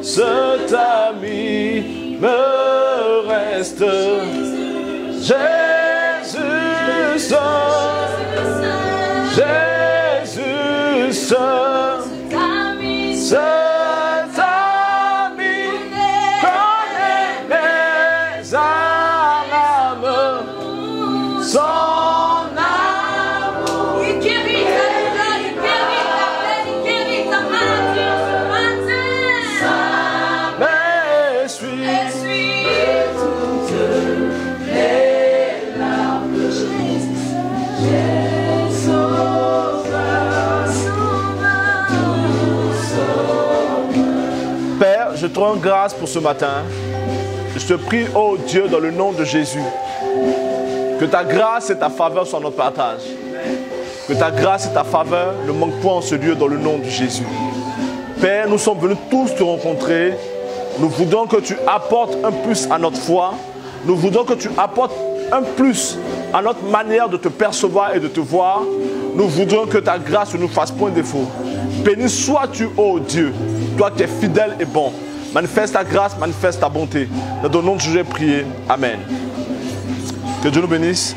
Cet ami me reste. Jésus seul, Jésus seul, cet ami connaît mes âmes, son amour. Il guérit ta douleur, il guérit ta peine, il guérit ta maladie ce matin. Essuie toutes les larmes de Jésus. Père, je te rends grâce pour ce matin. Je te prie, oh Dieu, dans le nom de Jésus, que ta grâce et ta faveur soient notre partage. Que ta grâce et ta faveur ne manquent point en ce lieu dans le nom de Jésus. Père, nous sommes venus tous te rencontrer. Nous voudons que tu apportes un plus à notre foi. Nous voudons que tu apportes un plus à notre manière de te percevoir et de te voir. Nous voudons que ta grâce ne nous fasse point défaut. Béni sois-tu, ô Dieu, toi qui es fidèle et bon. Manifeste ta grâce, manifeste ta bonté. Dans ton nom de Jésus, j'ai prié. Amen. Que Dieu nous bénisse.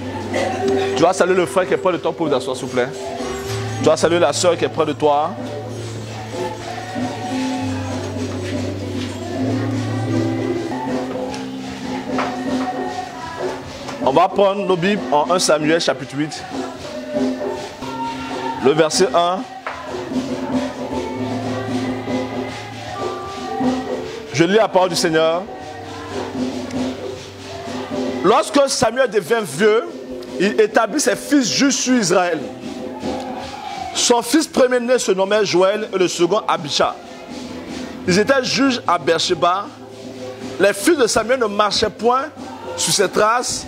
Tu vas saluer le frère qui est près de toi pour vous asseoir, s'il vous plaît. Tu vas saluer la soeur qui est près de toi. On va prendre nos Bibles en 1 Samuel chapitre 8. Le verset 1. Je lis la parole du Seigneur. Lorsque Samuel devint vieux, il établit ses fils juges sur Israël. Son fils premier-né se nommait Joël et le second Abisha. Ils étaient juges à Beersheba. Les fils de Samuel ne marchaient point sur ses traces.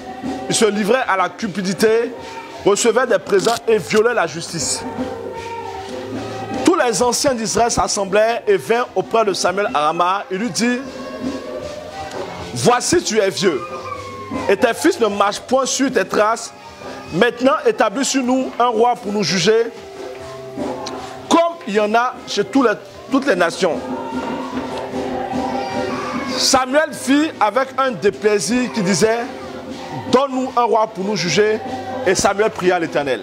Ils se livraient à la cupidité, recevaient des présents et violaient la justice. Tous les anciens d'Israël s'assemblaient et vinrent auprès de Samuel à Rama. Il lui dit: voici, tu es vieux, et tes fils ne marchent point sur tes traces. Maintenant, établis sur nous un roi pour nous juger, comme il y en a chez toutes les nations. Samuel fit avec un déplaisir qui disait: donne-nous un roi pour nous juger. Et Samuel pria l'Éternel.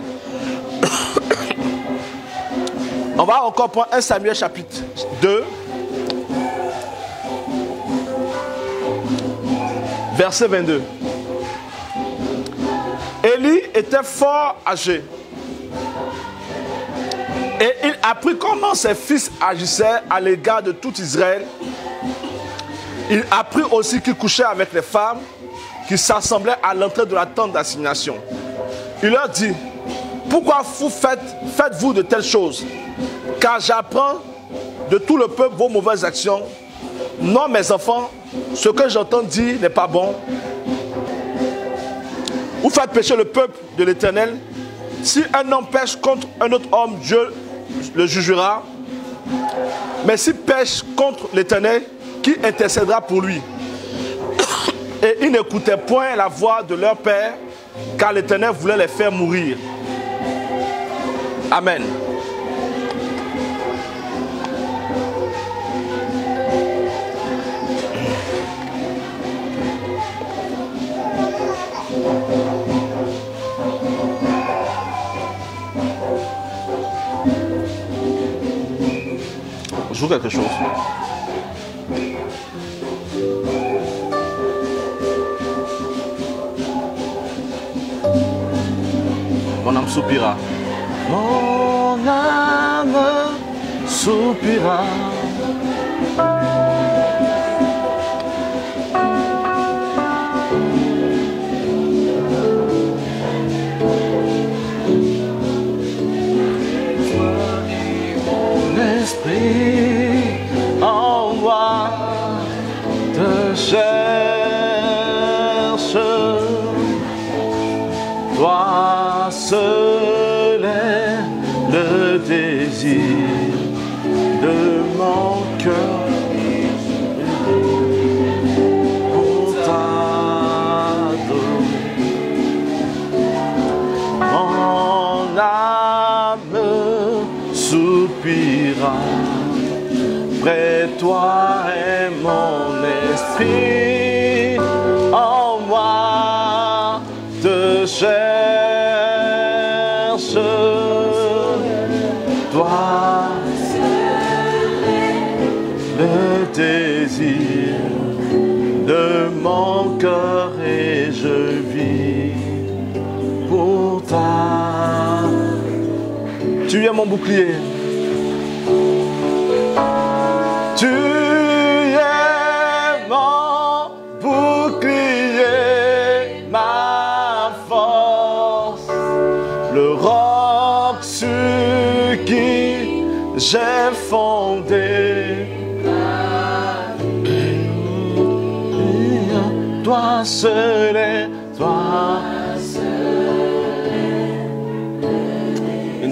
On va encore prendre 1 Samuel chapitre 2, verset 22. Élie était fort âgé. Et il apprit comment ses fils agissaient à l'égard de tout Israël. Il apprit aussi qu'il couchait avec les femmes qui s'assemblaient à l'entrée de la tente d'assignation. Il leur dit: pourquoi faites-vous de telles choses? Car j'apprends de tout le peuple vos mauvaises actions. Non, mes enfants, ce que j'entends dire n'est pas bon. ou faites pécher le peuple de l'Éternel. Si un homme pêche contre un autre homme, Dieu le jugera. Mais s'il pêche contre l'Éternel, qui intercédera pour lui? Et ils n'écoutaient point la voix de leur père, car l'Éternel voulait les faire mourir. Amen. Je joue quelque chose. Mon âme soupira. Mon âme soupira. Mon esprit en moi te cherche. Toi seul est le désir de mon cœur. Pour t'adorer. Mon âme soupira. Près de toi est mon esprit en moi te cherche. Toi, le désir de mon cœur et je vis pour toi. Tu es mon bouclier. Tu es mon bouclier, ma force, le roc sur qui j'ai fondé. Toi seul est, toi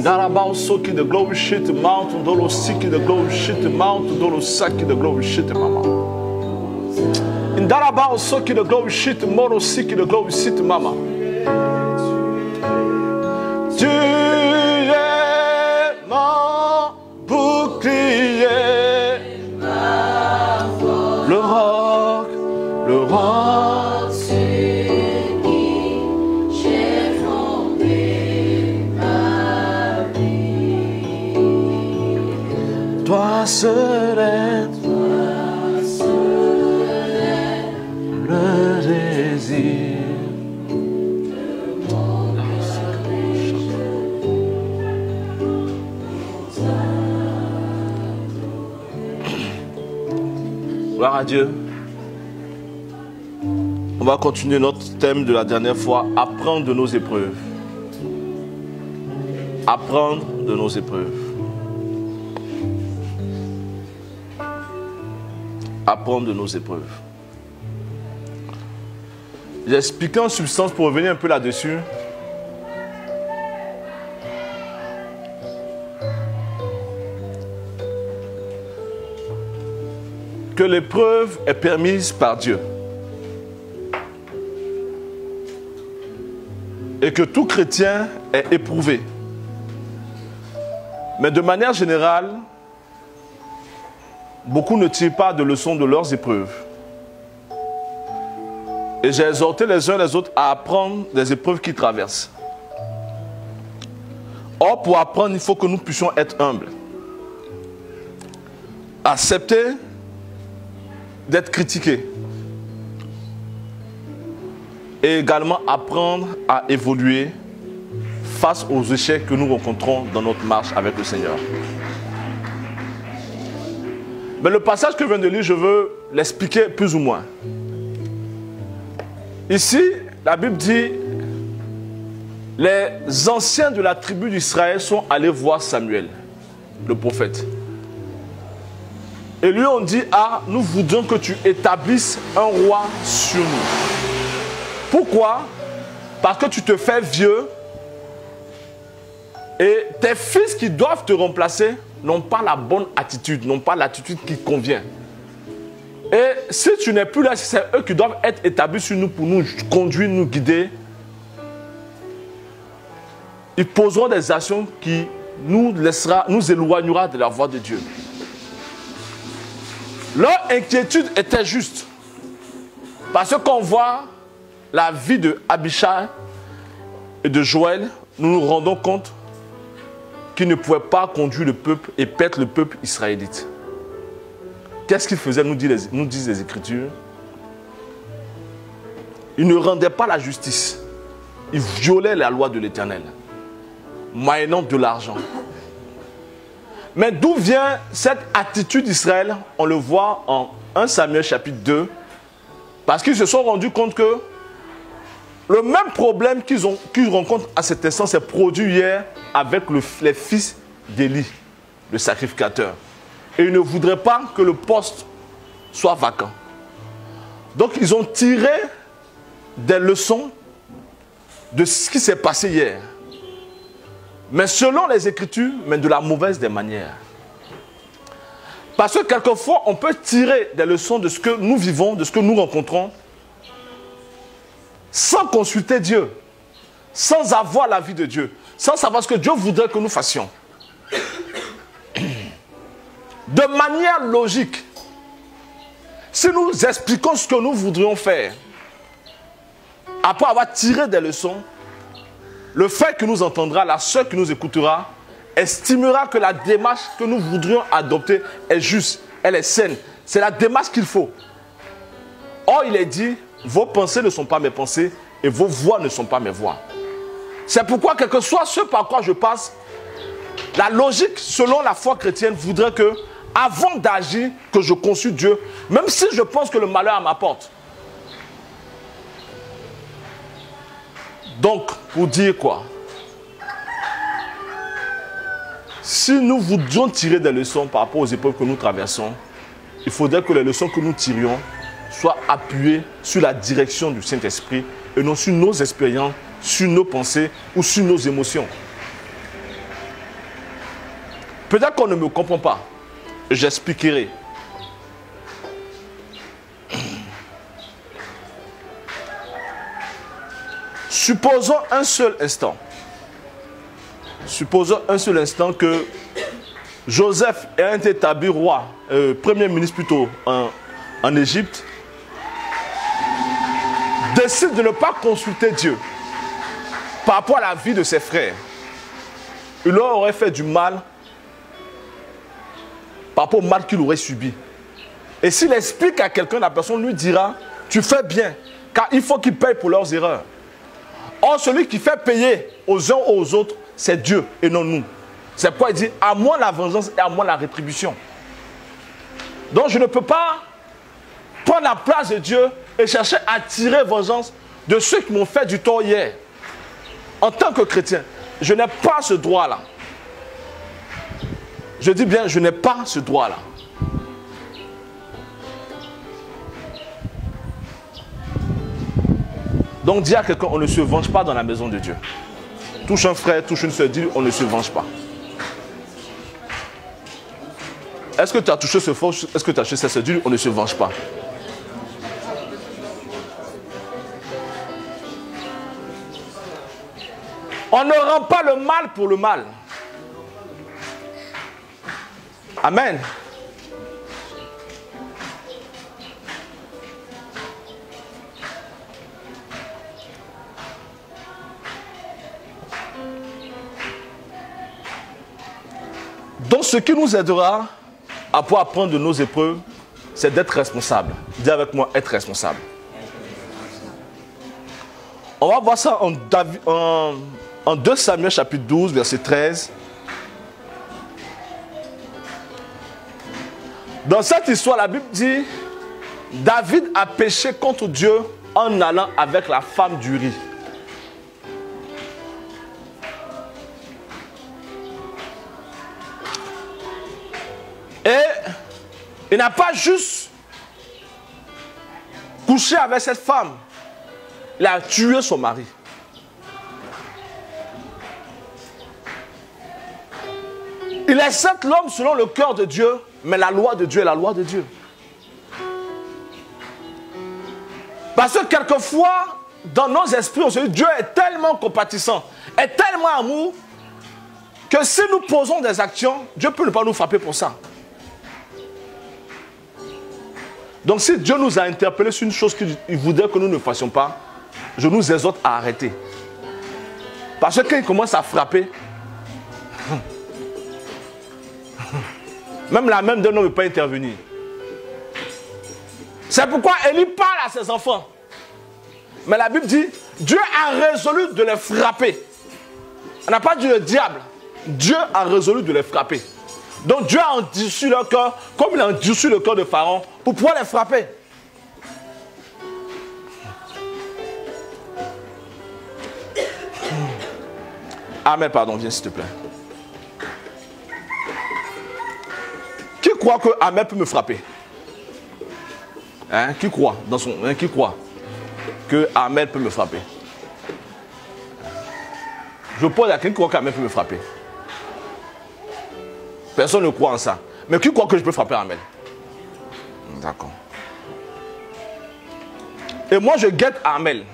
Darabao soki the glory shit mountain dolo siki the glory shit mountain dolo saki the glory shit mama. In Darabao soki the glory shit moro siki the glory shit mama. Tu es mon bouclier, le roc, le roc. Toi seul est le désir. Gloire à Dieu. On va continuer notre thème de la dernière fois, apprendre de nos épreuves. Apprendre de nos épreuves. Apprendre de nos épreuves. J'ai expliqué en substance pour revenir un peu là-dessus. Que l'épreuve est permise par Dieu. Et que tout chrétien est éprouvé. Mais de manière générale, beaucoup ne tirent pas de leçons de leurs épreuves. Et j'ai exhorté les uns les autres à apprendre des épreuves qu'ils traversent. Or, pour apprendre, il faut que nous puissions être humbles. Accepter d'être critiqués. Et également apprendre à évoluer face aux échecs que nous rencontrons dans notre marche avec le Seigneur. Mais le passage que je viens de lire, je veux l'expliquer plus ou moins. Ici, la Bible dit, les anciens de la tribu d'Israël sont allés voir Samuel, le prophète. Et lui ont dit, ah, nous voudrions que tu établisses un roi sur nous. Pourquoi? parce que tu te fais vieux et tes fils qui doivent te remplacer n'ont pas la bonne attitude, n'ont pas l'attitude qui convient. Et si tu n'es plus là, si c'est eux qui doivent être établis sur nous pour nous conduire, nous guider, ils poseront des actions qui nous éloignera de la voie de Dieu. Leur inquiétude était juste. Parce que quand on voit la vie de Abishai et de Joël, nous nous rendons compte qu'ils ne pouvaient pas conduire le peuple et perdre le peuple israélite. Qu'est-ce qu'ils faisaient, nous disent les Écritures? Ils ne rendaient pas la justice. Ils violaient la loi de l'Éternel, moyennant de l'argent. Mais d'où vient cette attitude d'Israël? On le voit en 1 Samuel chapitre 2. Parce qu'ils se sont rendus compte que le même problème qu'ils rencontrent à cet instant s'est produit hier avec les fils d'Élie, le sacrificateur. Et ils ne voudraient pas que le poste soit vacant. Donc ils ont tiré des leçons de ce qui s'est passé hier. Mais selon les Écritures, mais de la mauvaise des manières. Parce que quelquefois, on peut tirer des leçons de ce que nous vivons, de ce que nous rencontrons, sans consulter Dieu, sans avoir l'avis de Dieu, sans savoir ce que Dieu voudrait que nous fassions. De manière logique, si nous expliquons ce que nous voudrions faire, après avoir tiré des leçons, le fait que nous entendra, la sœur qui nous écoutera, estimera que la démarche que nous voudrions adopter est juste, elle est saine. C'est la démarche qu'il faut. Or, il est dit, vos pensées ne sont pas mes pensées et vos voix ne sont pas mes voix. C'est pourquoi, quel que soit ce par quoi je passe, la logique, selon la foi chrétienne, voudrait que, avant d'agir, que je consulte Dieu, même si je pense que le malheur m'apporte. Donc, pour dire quoi? Si nous voudrions tirer des leçons par rapport aux épreuves que nous traversons, il faudrait que les leçons que nous tirions soient appuyées sur la direction du Saint-Esprit et non sur nos expériences, sur nos pensées ou sur nos émotions. Peut-être qu'on ne me comprend pas. J'expliquerai. Supposons un seul instant. Supposons un seul instant que Joseph ayant été établi roi, premier ministre plutôt en Égypte, décide de ne pas consulter Dieu par rapport à la vie de ses frères. Il leur aurait fait du mal par rapport au mal qu'il aurait subi. Et s'il explique à quelqu'un, la personne lui dira, tu fais bien, car il faut qu'ils payent pour leurs erreurs. Or, celui qui fait payer aux uns aux autres, c'est Dieu et non nous. C'est pourquoi il dit, à moi la vengeance et à moi la rétribution. Donc je ne peux pas prendre la place de Dieu et chercher à tirer vengeance de ceux qui m'ont fait du tort hier. En tant que chrétien, je n'ai pas ce droit-là. Je dis bien, je n'ai pas ce droit-là. Donc dis à quelqu'un, on ne se venge pas dans la maison de Dieu. Touche un frère, touche une soeur, dis on ne se venge pas. Est-ce que tu as touché ce frère? Est-ce que tu as touché cette soeur? Dis on ne se venge pas. On ne rend pas le mal pour le mal. Amen. Donc ce qui nous aidera à pouvoir apprendre de nos épreuves, c'est d'être responsable. Dis avec moi, être responsable. On va voir ça en 2 Samuel chapitre 12, verset 13. Dans cette histoire, la Bible dit, David a péché contre Dieu en allant avec la femme d'Uri. Et il n'a pas juste couché avec cette femme, il a tué son mari. Il accepte l'homme selon le cœur de Dieu, mais la loi de Dieu est la loi de Dieu. Parce que quelquefois, dans nos esprits, on se dit Dieu est tellement compatissant, est tellement amour, que si nous posons des actions, Dieu peut ne pas nous frapper pour ça. Donc si Dieu nous a interpellés sur une chose qu'il voudrait que nous ne fassions pas, je nous exhorte à arrêter. Parce que quand il commence à frapper, même la même de nous ne peut pas intervenir. C'est pourquoi Élie parle à ses enfants. Mais la Bible dit, Dieu a résolu de les frapper. On n'a pas dit le diable. Dieu a résolu de les frapper. Donc Dieu a endurci leur cœur, comme il a endurci le cœur de Pharaon, pour pouvoir les frapper. Amen, pardon, viens s'il te plaît. Qui croit que Ahmed peut me frapper? Hein? Qui croit dans son, hein, qui croit que Ahmed peut me frapper? Je pose à quelqu'un qui croit qu'Ahmed peut me frapper. Personne ne croit en ça. Mais qui croit que je peux frapper Ahmed? D'accord. Et moi je guette Ahmed.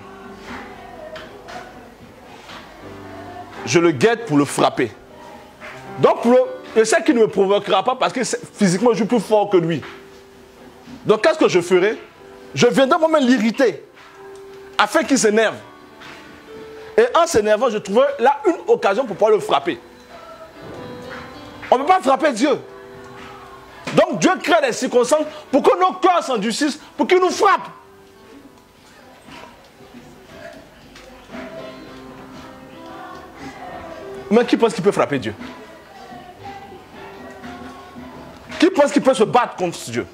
Je le guette pour le frapper. Donc je sais qu'il ne me provoquera pas parce que physiquement je suis plus fort que lui. Donc qu'est-ce que je ferai? Je viendrai moi-même l'irriter afin qu'il s'énerve. Et en s'énervant, je trouverai là une occasion pour pouvoir le frapper. On ne peut pas frapper Dieu. Donc Dieu crée des circonstances pour que nos cœurs s'endurcissent, pour qu'il nous frappe. Mais qui pense qu'il peut frapper Dieu? Qui pense qu'il peut se battre contre Dieu?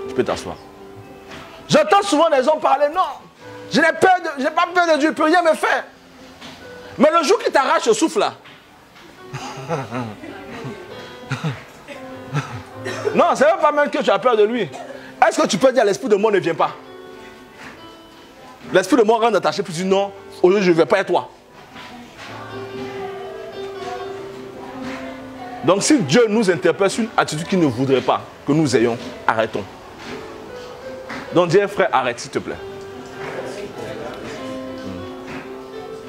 Tu peux t'asseoir. J'entends souvent les gens parler, non, je n'ai pas peur de Dieu, il ne peut rien me faire. Mais le jour qu'il t'arrache le souffle là, non, c'est même pas même que tu as peur de lui. Est-ce que tu peux dire l'esprit de mort ne vient pas? L'esprit de mort rend attaché, puis tu dis non, aujourd'hui je ne vais pas être toi. Donc si Dieu nous interpelle sur une attitude qu'il ne voudrait pas que nous ayons, arrêtons. Donc dis frère, arrête s'il te plaît.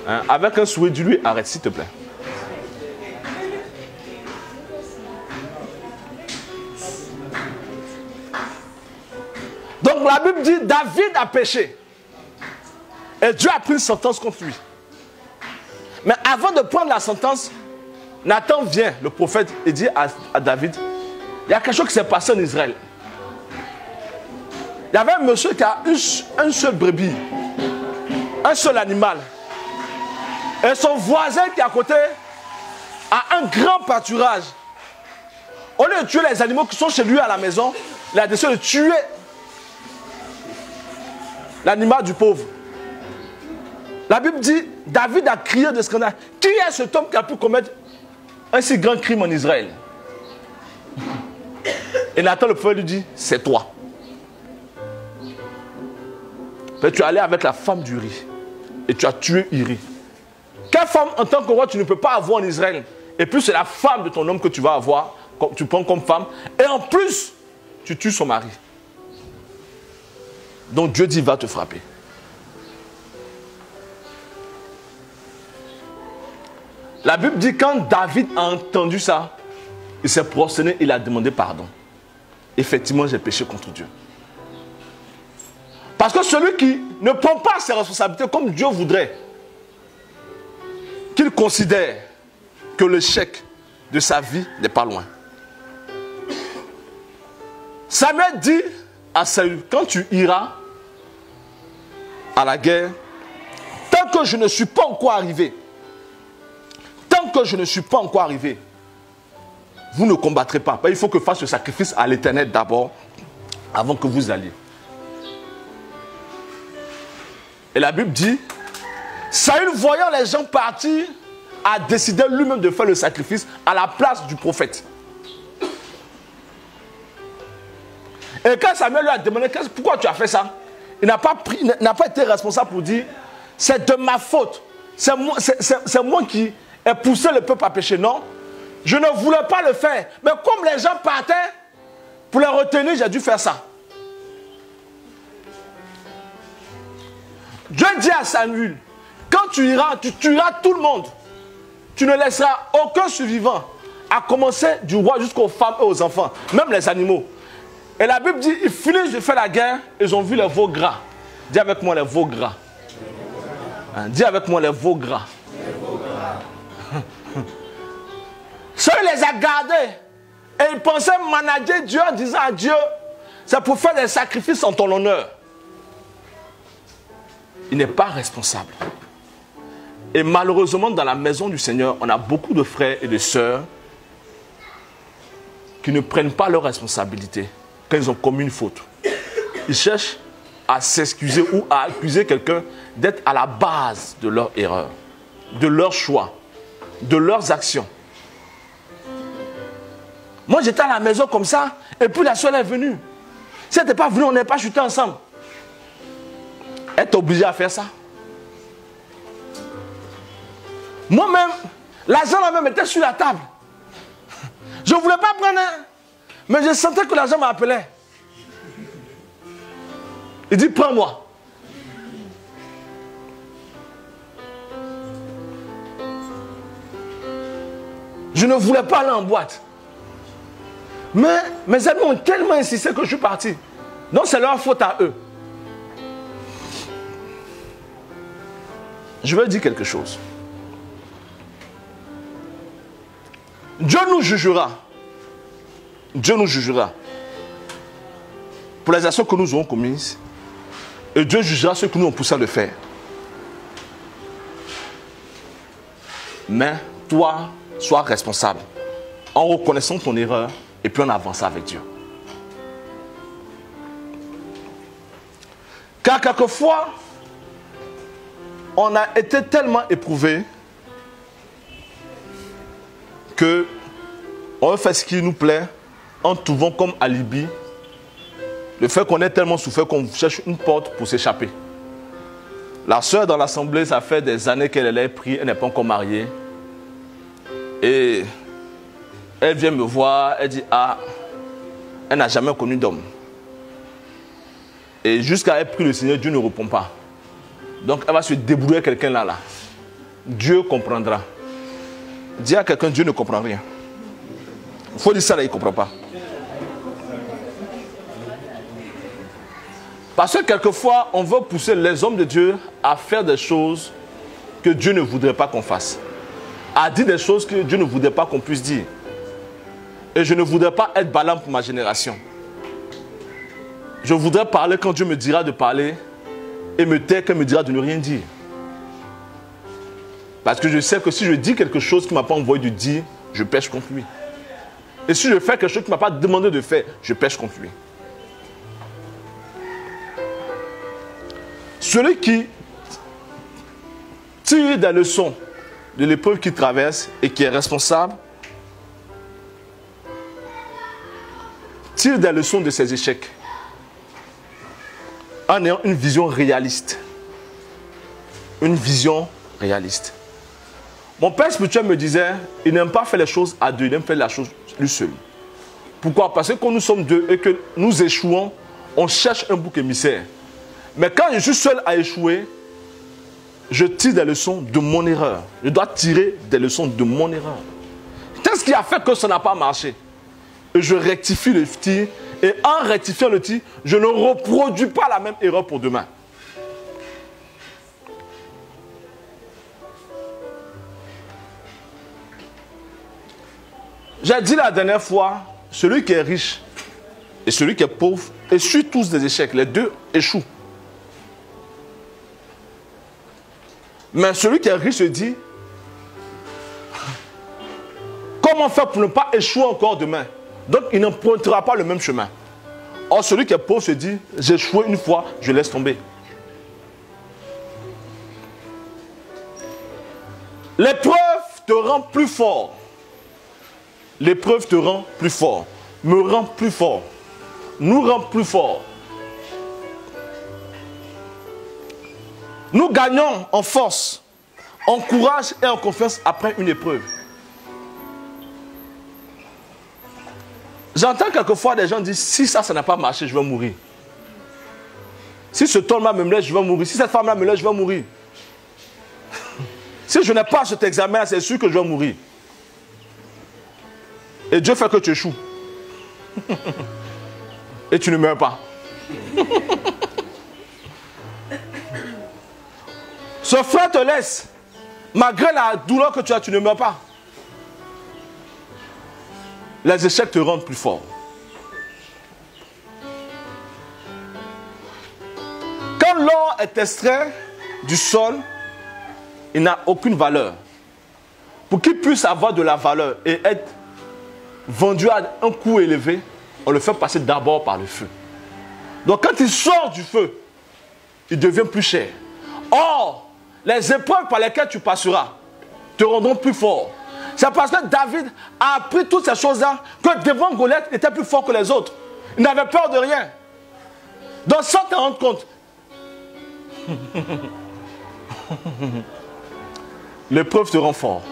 Hein, avec un souhait, dis-lui, arrête s'il te plaît. Donc la Bible dit, David a péché. Et Dieu a pris une sentence contre lui. Mais avant de prendre la sentence, Nathan vient, le prophète, et dit à David, il y a quelque chose qui s'est passé en Israël. Il y avait un monsieur qui a un seul brebis, un seul animal. Et son voisin qui est à côté a un grand pâturage. Au lieu de tuer les animaux qui sont chez lui à la maison, il a décidé de tuer l'animal du pauvre. La Bible dit, David a crié de scandale. Qui est cet homme qui a pu commettre un si grand crime en Israël? Et Nathan le prophète lui dit, c'est toi. Tu es allé avec la femme d'Uri et tu as tué Uri. Quelle femme en tant que roi tu ne peux pas avoir en Israël? Et puis c'est la femme de ton homme que tu vas avoir, tu prends comme femme. Et en plus, tu tues son mari. Donc Dieu dit, va te frapper. La Bible dit, quand David a entendu ça, il s'est prosterné, il a demandé pardon. Effectivement, j'ai péché contre Dieu. Parce que celui qui ne prend pas ses responsabilités comme Dieu voudrait, qu'il considère que l'échec de sa vie n'est pas loin. Samuel dit à Saül, quand tu iras à la guerre, tant que je ne suis pas encore arrivé, vous ne combattrez pas. Il faut que je fasse le sacrifice à l'Éternel d'abord, avant que vous alliez. Et la Bible dit, Saül, voyant les gens partir, a décidé lui-même de faire le sacrifice à la place du prophète. Et quand Samuel lui a demandé, pourquoi tu as fait ça? Il n'a pas été responsable pour dire, c'est de ma faute. c'est moi qui ai poussé le peuple à pécher. Non, je ne voulais pas le faire. Mais comme les gens partaient, pour les retenir, j'ai dû faire ça. Dieu dit à Samuel, quand tu iras, tu tueras tout le monde. Tu ne laisseras aucun survivant, à commencer du roi jusqu'aux femmes et aux enfants, même les animaux. Et la Bible dit, ils finissent de faire la guerre, ils ont vu les veaux gras. Dis avec moi les veaux gras. Hein, dis avec moi les veaux gras. Ça, il les a gardés. Et ils pensaient manager Dieu en disant à Dieu, c'est pour faire des sacrifices en ton honneur. Il n'est pas responsable. Et malheureusement, dans la maison du Seigneur, on a beaucoup de frères et de sœurs qui ne prennent pas leurs responsabilités quand ils ont commis une faute. Ils cherchent à s'excuser ou à accuser quelqu'un d'être à la base de leur erreur, de leur choix, de leurs actions. Moi, j'étais à la maison comme ça, et puis la soeur est venue. Si elle n'était pas venue, on n'était pas chuté ensemble. Elle est obligée à faire ça. Moi-même, l'argent là-même était sur la table. Je ne voulais pas prendre un, mais je sentais que l'argent m'appelait. Il dit, prends-moi. Je ne voulais pas aller en boîte. Mais mes amis ont tellement insisté que je suis parti. Donc c'est leur faute à eux. Je veux dire quelque chose. Dieu nous jugera. Dieu nous jugera pour les actions que nous aurons commises. Et Dieu jugera ceux que nous ont poussé à le faire. Mais toi, sois responsable en reconnaissant ton erreur et puis en avançant avec Dieu. Car quelquefois, on a été tellement éprouvé que on fait ce qui nous plaît en trouvant comme alibi le fait qu'on est tellement souffert qu'on cherche une porte pour s'échapper. La sœur dans l'assemblée, ça fait des années qu'elle est prise, elle n'est pas encore mariée. Et elle vient me voir, elle dit, ah, elle n'a jamais connu d'homme. Et jusqu'à elle prie le Seigneur, Dieu ne répond pas. Donc elle va se débrouiller avec quelqu'un là. Dieu comprendra. Dis à quelqu'un, Dieu ne comprend rien. Il faut dire ça là, il ne comprend pas. Parce que quelquefois, on veut pousser les hommes de Dieu à faire des choses que Dieu ne voudrait pas qu'on fasse. À dire des choses que Dieu ne voudrait pas qu'on puisse dire. Et je ne voudrais pas être Balaam pour ma génération. Je voudrais parler quand Dieu me dira de parler et me taire quand il me dira de ne rien dire. Parce que je sais que si je dis quelque chose qu'il ne m'a pas envoyé de dire, je pêche contre lui. Et si je fais quelque chose qu'il ne m'a pas demandé de faire, je pêche contre lui. Celui qui tire des leçons de l'épreuve qu'il traverse et qui est responsable, tire des leçons de ses échecs en ayant une vision réaliste. Une vision réaliste. Mon père spirituel me disait, il n'aime pas faire les choses à deux, il aime faire la chose lui seul. Pourquoi? Parce que quand nous sommes deux et que nous échouons, on cherche un bouc émissaire. Mais quand je suis seul à échouer, je tire des leçons de mon erreur. Je dois tirer des leçons de mon erreur. Qu'est-ce qui a fait que ça n'a pas marché? Et je rectifie le tir. Et en rectifiant le tir, je ne reproduis pas la même erreur pour demain. J'ai dit la dernière fois, celui qui est riche et celui qui est pauvre essuient tous des échecs. Les deux échouent. Mais celui qui est riche se dit, comment faire pour ne pas échouer encore demain? Donc il n'empruntera pas le même chemin. Or celui qui est pauvre se dit, j'ai échoué une fois, je laisse tomber. L'épreuve te rend plus fort. L'épreuve te rend plus fort. Me rend plus fort. Nous rend plus fort. Nous gagnons en force en courage et en confiance après une épreuve. J'entends quelquefois des gens dire, si ça n'a pas marché, je vais mourir. Si ce homme-là me laisse, je vais mourir. Si cette femme-là me laisse, je vais mourir. Si je n'ai pas cet examen, c'est sûr que je vais mourir. Et Dieu fait que tu échoues. Et tu ne meurs pas. Ce frère te laisse. Malgré la douleur que tu as, tu ne meurs pas. Les échecs te rendent plus fort. Quand l'or est extrait du sol, il n'a aucune valeur. Pour qu'il puisse avoir de la valeur et être vendu à un coût élevé, on le fait passer d'abord par le feu. Donc quand il sort du feu, il devient plus cher. Or, les épreuves par lesquelles tu passeras te rendront plus fort. C'est parce que David a appris toutes ces choses-là que devant Goliath, il était plus fort que les autres. Il n'avait peur de rien. Donc sans te rendre compte, l'épreuve te rend fort.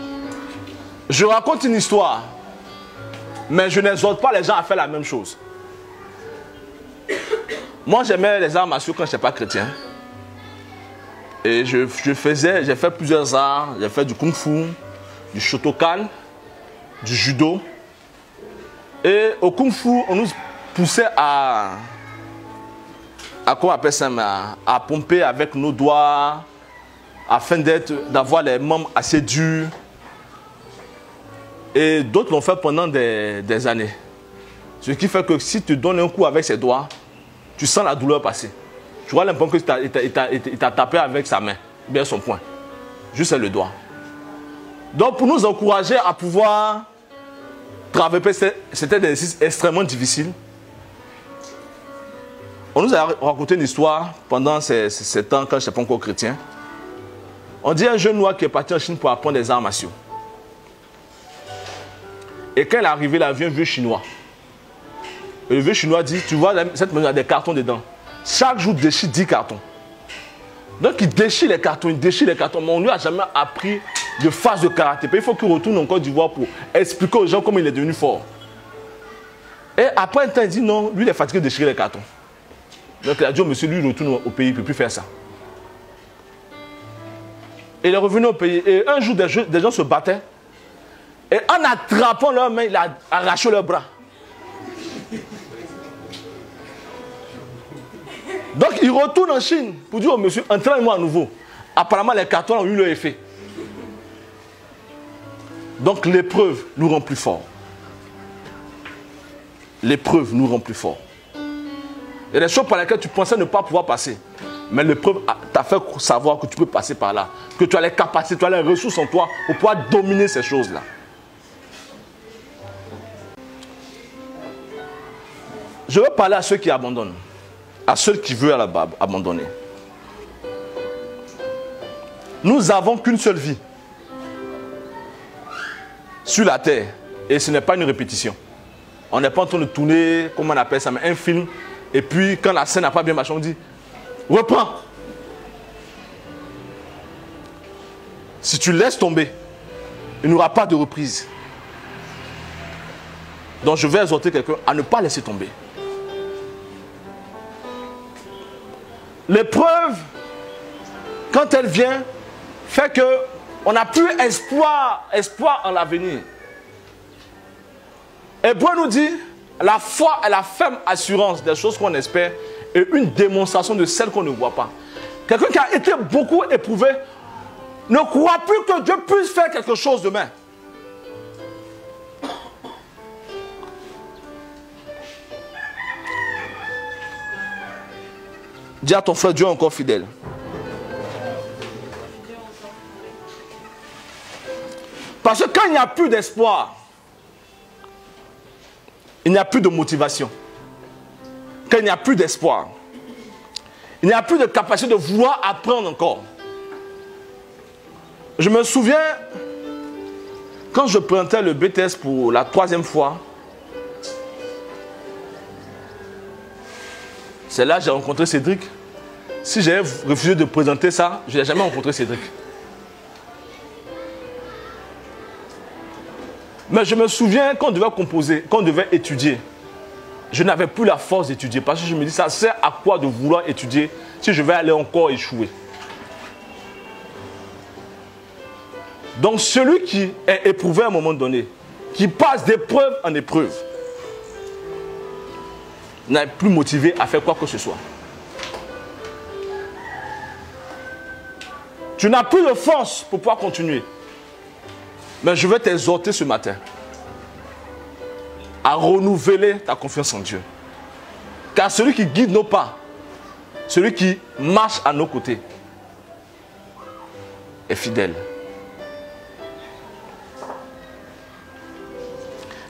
Je raconte une histoire, mais je n'exhorte pas les gens à faire la même chose. Moi, j'aimais les arts martiaux quand je n'étais pas chrétien. Et j'ai fait plusieurs arts. J'ai fait du kung-fu, du shotokan, du judo. Et au kung-fu, on nous poussait à comment on appelle ça, à pomper avec nos doigts, afin d'avoir les membres assez durs. Et d'autres l'ont fait pendant des années. Ce qui fait que si tu donnes un coup avec ses doigts, tu sens la douleur passer. Tu vois l'impression qu'il t'a tapé avec sa main, ou bien son poing. Juste le doigt. Donc pour nous encourager à pouvoir traverser, c'était des exercices extrêmement difficiles. On nous a raconté une histoire pendant ces temps quand je n'étais pas encore chrétien. On dit un jeune noir qui est parti en Chine pour apprendre des arts martiaux. Et quand il est arrivé là, il vient un vieux chinois. Et le vieux chinois dit, tu vois, cette maison a des cartons dedans. Chaque jour, il déchire 10 cartons. Donc il déchire les cartons, mais on ne lui a jamais appris de phase de karaté. Puis il faut qu'il retourne en Côte d'Ivoire pour expliquer aux gens comment il est devenu fort. Et après un temps, il dit non, lui il est fatigué de déchirer les cartons. Donc il a dit au monsieur, lui il retourne au pays, il ne peut plus faire ça. Et il est revenu au pays. Et un jour, des gens se battaient. Et en attrapant leurs mains, il a arraché leurs bras. Donc il retourne en Chine pour dire au monsieur, entraîne-moi à nouveau. Apparemment les cartons ont eu leur effet. Donc l'épreuve nous rend plus forts. L'épreuve nous rend plus forts. Il y a des choses par lesquelles tu pensais ne pas pouvoir passer. Mais l'épreuve t'a fait savoir que tu peux passer par là. Que tu as les capacités, tu as les ressources en toi pour pouvoir dominer ces choses-là. Je veux parler à ceux qui abandonnent. À ceux qui veulent abandonner. Nous n'avons qu'une seule vie sur la terre. Et ce n'est pas une répétition. On n'est pas en train de tourner, comment on appelle ça, mais un film. Et puis quand la scène n'a pas bien marché, on dit reprends. Si tu laisses tomber, il n'y aura pas de reprise. Donc je vais exhorter quelqu'un à ne pas laisser tomber. L'épreuve, quand elle vient, fait qu'on n'a plus espoir en l'avenir. Hébreu nous dit, la foi est la ferme assurance des choses qu'on espère et une démonstration de celles qu'on ne voit pas. Quelqu'un qui a été beaucoup éprouvé ne croit plus que Dieu puisse faire quelque chose demain. Dis à ton frère, Dieu est encore fidèle. Parce que quand il n'y a plus d'espoir, il n'y a plus de motivation. Quand il n'y a plus d'espoir, il n'y a plus de capacité de vouloir apprendre encore. Je me souviens, quand je présentais le BTS pour la 3e fois, c'est là que j'ai rencontré Cédric. Si j'avais refusé de présenter ça, je n'ai jamais rencontré Cédric. Mais je me souviens qu'on devait composer, qu'on devait étudier. Je n'avais plus la force d'étudier parce que je me dis, ça sert à quoi de vouloir étudier si je vais aller encore échouer. Donc celui qui est éprouvé à un moment donné, qui passe d'épreuve en épreuve, n'est plus motivé à faire quoi que ce soit. Tu n'as plus de force pour pouvoir continuer. Mais je vais t'exhorter ce matin à renouveler ta confiance en Dieu. Car celui qui guide nos pas, celui qui marche à nos côtés, est fidèle.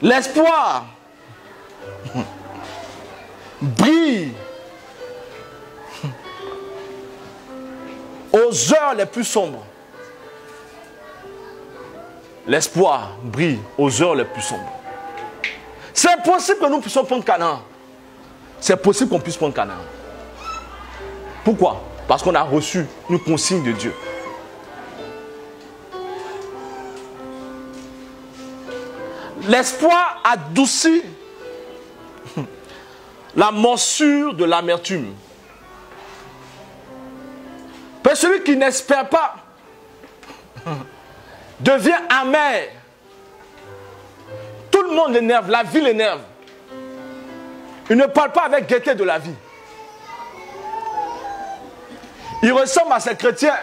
L'espoir brille aux heures les plus sombres. L'espoir brille aux heures les plus sombres. C'est possible que nous puissions prendre Canaan. C'est possible qu'on puisse prendre Canaan. Pourquoi? Parce qu'on a reçu une consigne de Dieu. L'espoir adoucit la morsure de l'amertume. Parce que celui qui n'espère pas devient amer. Tout le monde l'énerve, la vie l'énerve. Il ne parle pas avec gaieté de la vie. Il ressemble à ces chrétiens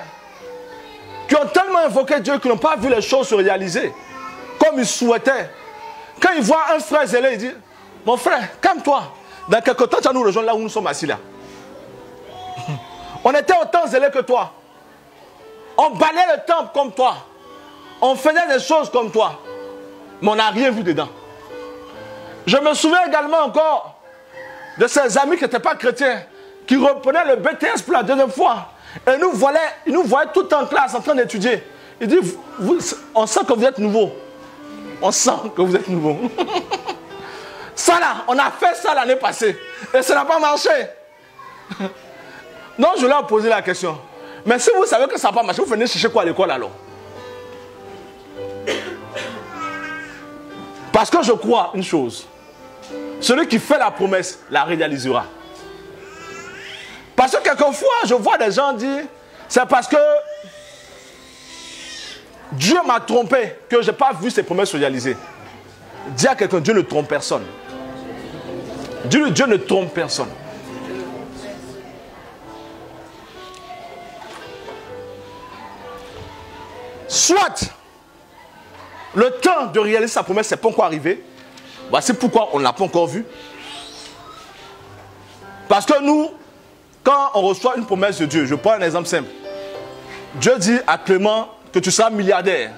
qui ont tellement invoqué Dieu qu'ils n'ont pas vu les choses se réaliser comme ils souhaitaient. Quand ils voient un frère zélé, ils disent, mon frère, calme-toi. Dans quelque temps, tu vas nous rejoindre là où nous sommes assis là. On était autant zélés que toi. On balayait le temple comme toi. On faisait des choses comme toi. Mais on n'a rien vu dedans. Je me souviens également encore de ces amis qui n'étaient pas chrétiens, qui reprenaient le BTS pour la deuxième fois. Et ils nous voyaient tout en classe en train d'étudier. Ils disent, on sent que vous êtes nouveau. On sent que vous êtes nouveau. Ça là, on a fait ça l'année passée. Et ça n'a pas marché. Donc je leur ai posé la question. Mais si vous savez que ça n'a pas marché, vous venez chercher quoi à l'école alors? Parce que je crois une chose. Celui qui fait la promesse la réalisera. Parce que quelquefois, je vois des gens dire, c'est parce que Dieu m'a trompé que je n'ai pas vu ses promesses réalisées. Dis à quelqu'un, Dieu ne trompe personne. Dieu ne trompe personne. Soit le temps de réaliser sa promesse n'est pas encore arrivé. Voici pourquoi on ne l'a pas encore vu. Parce que nous, quand on reçoit une promesse de Dieu, je prends un exemple simple. Dieu dit à Clément que tu seras milliardaire.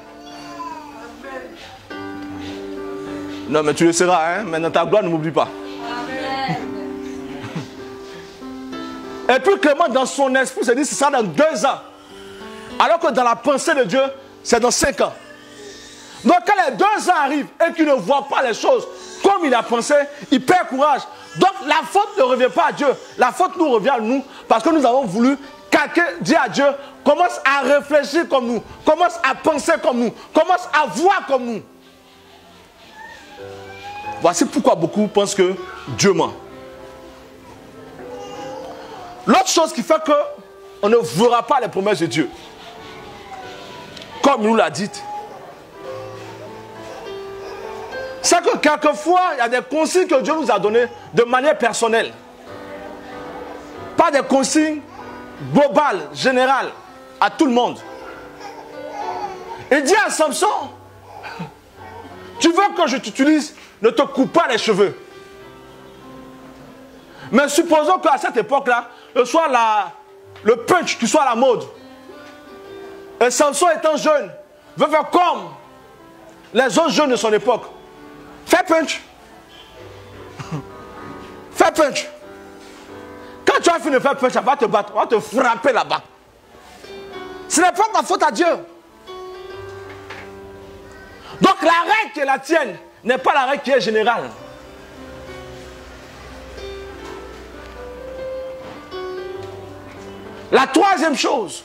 Non, mais tu le seras, hein? Mais dans ta gloire, ne m'oublie pas. Et puis Clément, dans son esprit, se dit c'est ça dans 2 ans. Alors que dans la pensée de Dieu, c'est dans 5 ans. Donc quand les 2 ans arrivent et qu'il ne voit pas les choses comme il a pensé, il perd courage. Donc la faute ne revient pas à Dieu. La faute nous revient à nous parce que nous avons voulu dire à Dieu, commence à réfléchir comme nous, commence à penser comme nous, commence à voir comme nous. Voici pourquoi beaucoup pensent que Dieu ment. L'autre chose qui fait qu'on ne verra pas les promesses de Dieu, comme il nous l'a dit, c'est que quelquefois, il y a des consignes que Dieu nous a données de manière personnelle. Pas des consignes globales, générales, à tout le monde. Il dit à Samson, tu veux que je t'utilise, ne te coupe pas les cheveux. Mais supposons qu'à cette époque-là, le punch qui soit à la mode. Et Samson étant jeune, veut faire comme les autres jeunes de son époque. Fais punch. Fais punch. Quand tu as fini de faire punch, elle va te battre, on va te frapper là-bas. Ce n'est pas ta faute à Dieu. Donc la règle qui est la tienne n'est pas la règle qui est générale. La troisième chose,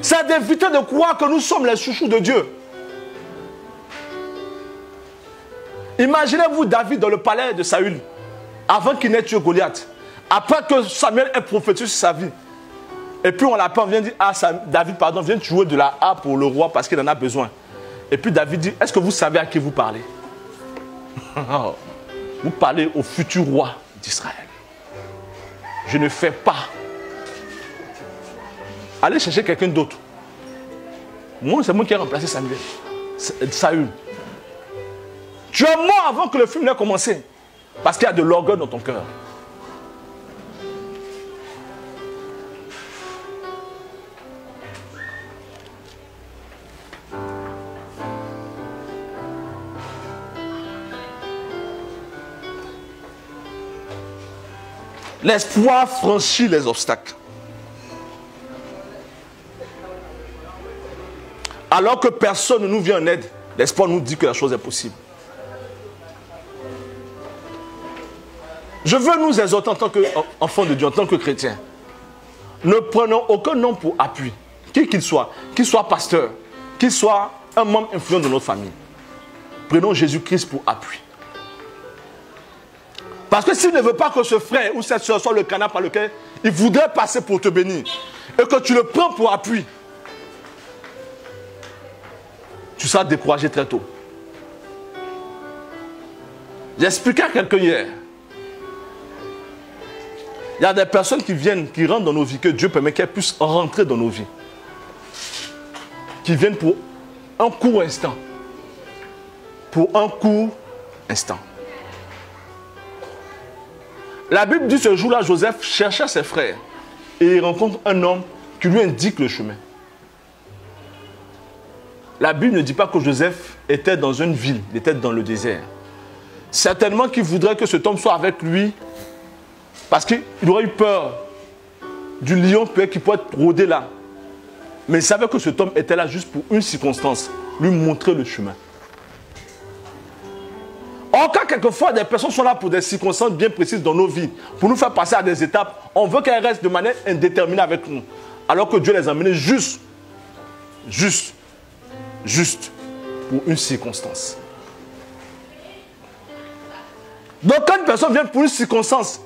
c'est d'éviter de croire que nous sommes les chouchous de Dieu. Imaginez-vous David dans le palais de Saül, avant qu'il n'ait tué Goliath. Après que Samuel ait prophétisé sur sa vie. Et puis on l'appelle, on vient dire, ah David, pardon, viens jouer de la harpe pour le roi parce qu'il en a besoin. Et puis David dit, est-ce que vous savez à qui vous parlez? Vous parlez au futur roi d'Israël. Je ne fais pas. Allez chercher quelqu'un d'autre. Moi, c'est moi qui ai remplacé Samuel. Saül. Tu es mort avant que le film n'ait commencé. Parce qu'il y a de l'orgueil dans ton cœur. L'espoir franchit les obstacles. Alors que personne ne nous vient en aide, l'espoir nous dit que la chose est possible. Je veux nous exhorter en tant qu'enfants de Dieu, en tant que chrétiens. Ne prenons aucun nom pour appui, qui qu'il soit pasteur, qu'il soit un membre influent de notre famille. Prenons Jésus-Christ pour appui. Parce que s'il ne veut pas que ce frère ou cette soeur soit le canal par lequel il voudrait passer pour te bénir, et que tu le prends pour appui, tu seras découragé très tôt. J'ai expliqué à quelqu'un hier. Il y a des personnes qui viennent, qui rentrent dans nos vies, que Dieu permet qu'elles puissent rentrer dans nos vies. Qui viennent pour un court instant. Pour un court instant. La Bible dit ce jour-là, Joseph cherchait ses frères. Et il rencontre un homme qui lui indique le chemin. La Bible ne dit pas que Joseph était dans une ville, il était dans le désert. Certainement qu'il voudrait que cet homme soit avec lui parce qu'il aurait eu peur du lion qui pourrait rôder là. Mais il savait que cet homme était là juste pour une circonstance, lui montrer le chemin. Or, quand quelquefois des personnes sont là pour des circonstances bien précises dans nos vies, pour nous faire passer à des étapes, on veut qu'elles restent de manière indéterminée avec nous. Alors que Dieu les a amenées juste pour une circonstance. Donc quand une personne vient pour une circonstance,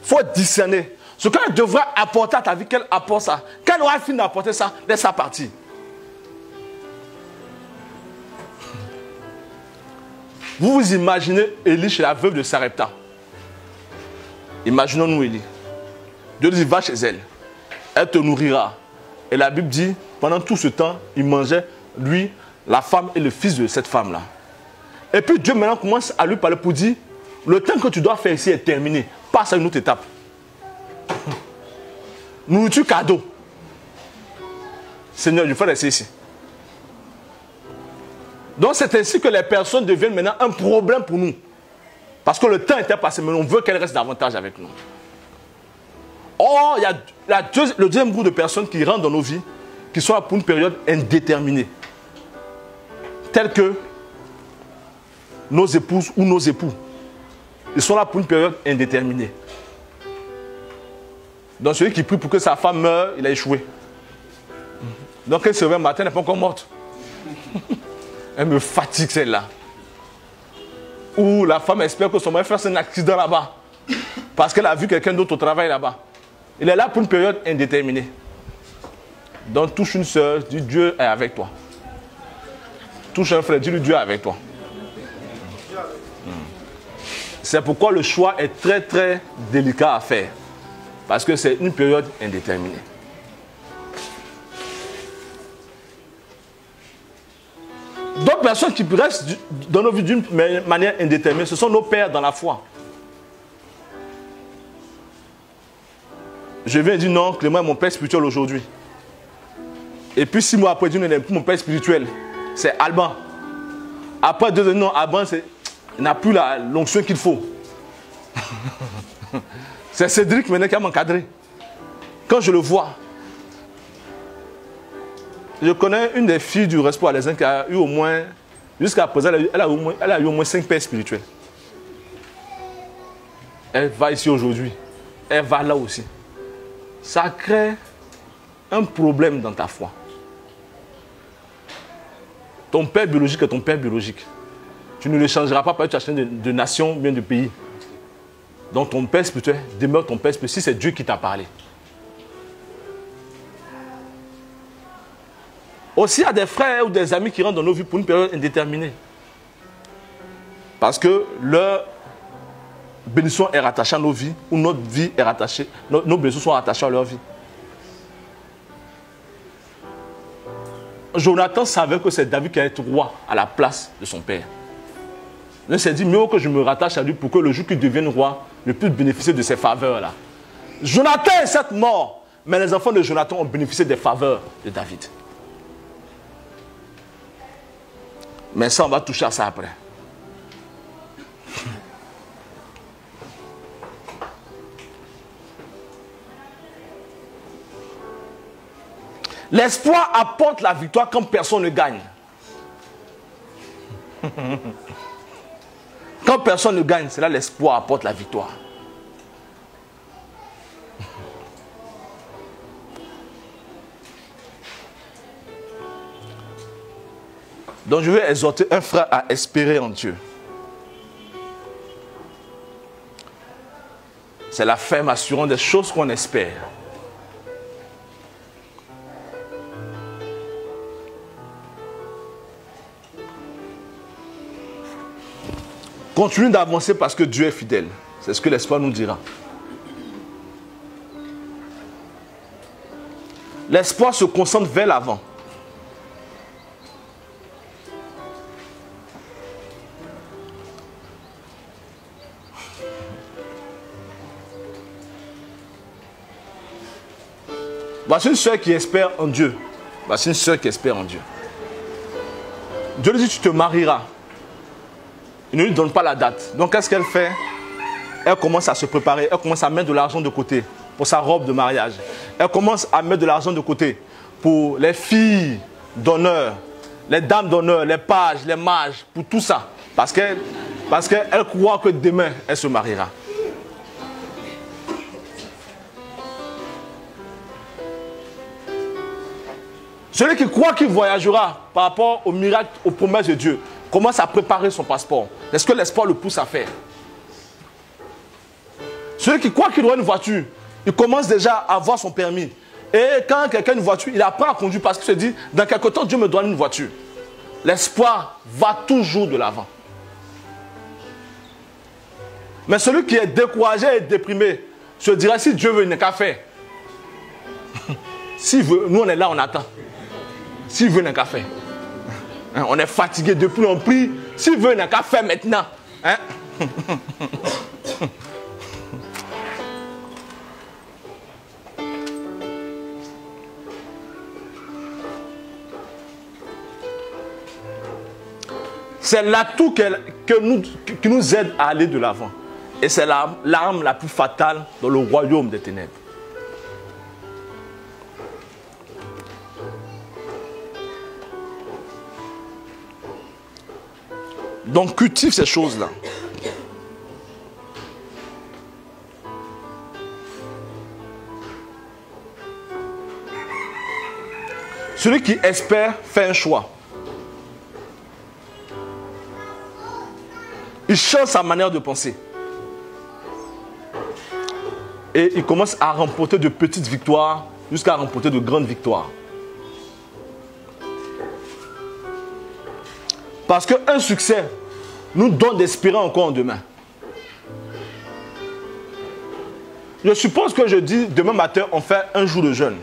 il faut discerner. Ce qu'elle devrait apporter à ta vie, qu'elle apporte ça. Quand elle aura fini d'apporter ça, laisse ça partir. Vous vous imaginez Élie chez la veuve de Sarepta. Imaginons-nous Élie. Dieu dit, va chez elle. Elle te nourrira. Et la Bible dit, pendant tout ce temps, il mangeait, lui, la femme et le fils de cette femme-là. Et puis Dieu maintenant commence à lui parler pour dire, le temps que tu dois faire ici est terminé. Passe à une autre étape. Nourriture cadeau. Seigneur, je fais rester ici. Donc c'est ainsi que les personnes deviennent maintenant un problème pour nous. Parce que le temps était passé, mais on veut qu'elles restent davantage avec nous. Or, il y a le deuxième groupe de personnes qui rentrent dans nos vies, qui sont là pour une période indéterminée. Telles que nos épouses ou nos époux. Ils sont là pour une période indéterminée. Donc celui qui prie pour que sa femme meure, il a échoué. Donc elle se réveille le matin, elle n'est pas encore morte. Elle me fatigue celle-là. Ou la femme espère que son mari fasse un accident là-bas. Parce qu'elle a vu quelqu'un d'autre au travail là-bas. Il est là pour une période indéterminée. Donc touche une soeur, dis Dieu est avec toi. Touche un frère, dis-lui Dieu est avec toi. C'est pourquoi le choix est très très délicat à faire. Parce que c'est une période indéterminée. D'autres personnes qui restent dans nos vies d'une manière indéterminée, ce sont nos pères dans la foi. Je viens dire non, Clément est mon père spirituel aujourd'hui. Et puis 6 mois après, Dieu n'est plus mon père spirituel. C'est Alban. Après 2 ans, non, Alban, il n'a plus l'onction qu'il faut. C'est Cédric maintenant qui a m'encadré. Quand je le vois, je connais une des filles du Respo Alaisin qui a eu au moins, jusqu'à présent, elle a eu au moins 5 pères spirituels. Elle va ici aujourd'hui. Elle va là aussi. Ça crée un problème dans ta foi. Ton père biologique est ton père biologique. tu ne le changeras pas parce que tu as changé de nation, bien de pays. Donc ton père spirituel demeure ton père spirituel si c'est Dieu qui t'a parlé. Aussi, il y a des frères ou des amis qui rentrent dans nos vies pour une période indéterminée. Parce que leur bénédiction est rattachée à nos vies, ou notre vie est rattachée, nos bénédictions sont rattachées à leur vie. Jonathan savait que c'est David qui allait être roi à la place de son père. Il s'est dit, mieux que je me rattache à lui pour que le jour qu'il devienne roi, je puisse bénéficier de ces faveurs-là. Jonathan est certes mort, mais les enfants de Jonathan ont bénéficié des faveurs de David. Mais ça, on va toucher à ça après. L'espoir apporte la victoire quand personne ne gagne. Quand personne ne gagne, c'est là l'espoir apporte la victoire. Donc je vais exhorter un frère à espérer en Dieu. C'est la ferme assurance des choses qu'on espère. Continue d'avancer parce que Dieu est fidèle. C'est ce que l'espoir nous dira. L'espoir se concentre vers l'avant. Voici une soeur qui espère en Dieu. Voici une soeur qui espère en Dieu. Dieu lui dit, tu te marieras. Il ne lui donne pas la date. Donc, qu'est-ce qu'elle fait? Elle commence à se préparer. Elle commence à mettre de l'argent de côté pour sa robe de mariage. Elle commence à mettre de l'argent de côté pour les filles d'honneur, les dames d'honneur, les pages, les mages, pour tout ça. Parce qu'elle croit que demain, elle se mariera. Celui qui croit qu'il voyagera par rapport au miracle, aux promesses de Dieu, commence à préparer son passeport. Est-ce que l'espoir le pousse à faire? Celui qui croit qu'il aura une voiture, il commence déjà à avoir son permis. Et quand quelqu'un a une voiture, il apprend à conduire parce qu'il se dit, dans quelque temps, Dieu me donne une voiture. L'espoir va toujours de l'avant. Mais celui qui est découragé et déprimé se dira, si Dieu veut, il n'est qu'à faire. S'il veut, nous on est là, on attend. S'il veut, il n'est qu'à faire. On est fatigué depuis, on prie. S'il veut, il n'a qu'à faire maintenant. Hein? C'est l'atout qui nous aide à aller de l'avant. Et c'est l'arme la plus fatale dans le royaume des ténèbres. Donc cultive ces choses-là. Celui qui espère fait un choix. Il change sa manière de penser. Et il commence à remporter de petites victoires jusqu'à remporter de grandes victoires. Parce qu'un succès nous donne d'espérer encore en demain. Je suppose que je dis demain matin, on fait un jour de jeûne.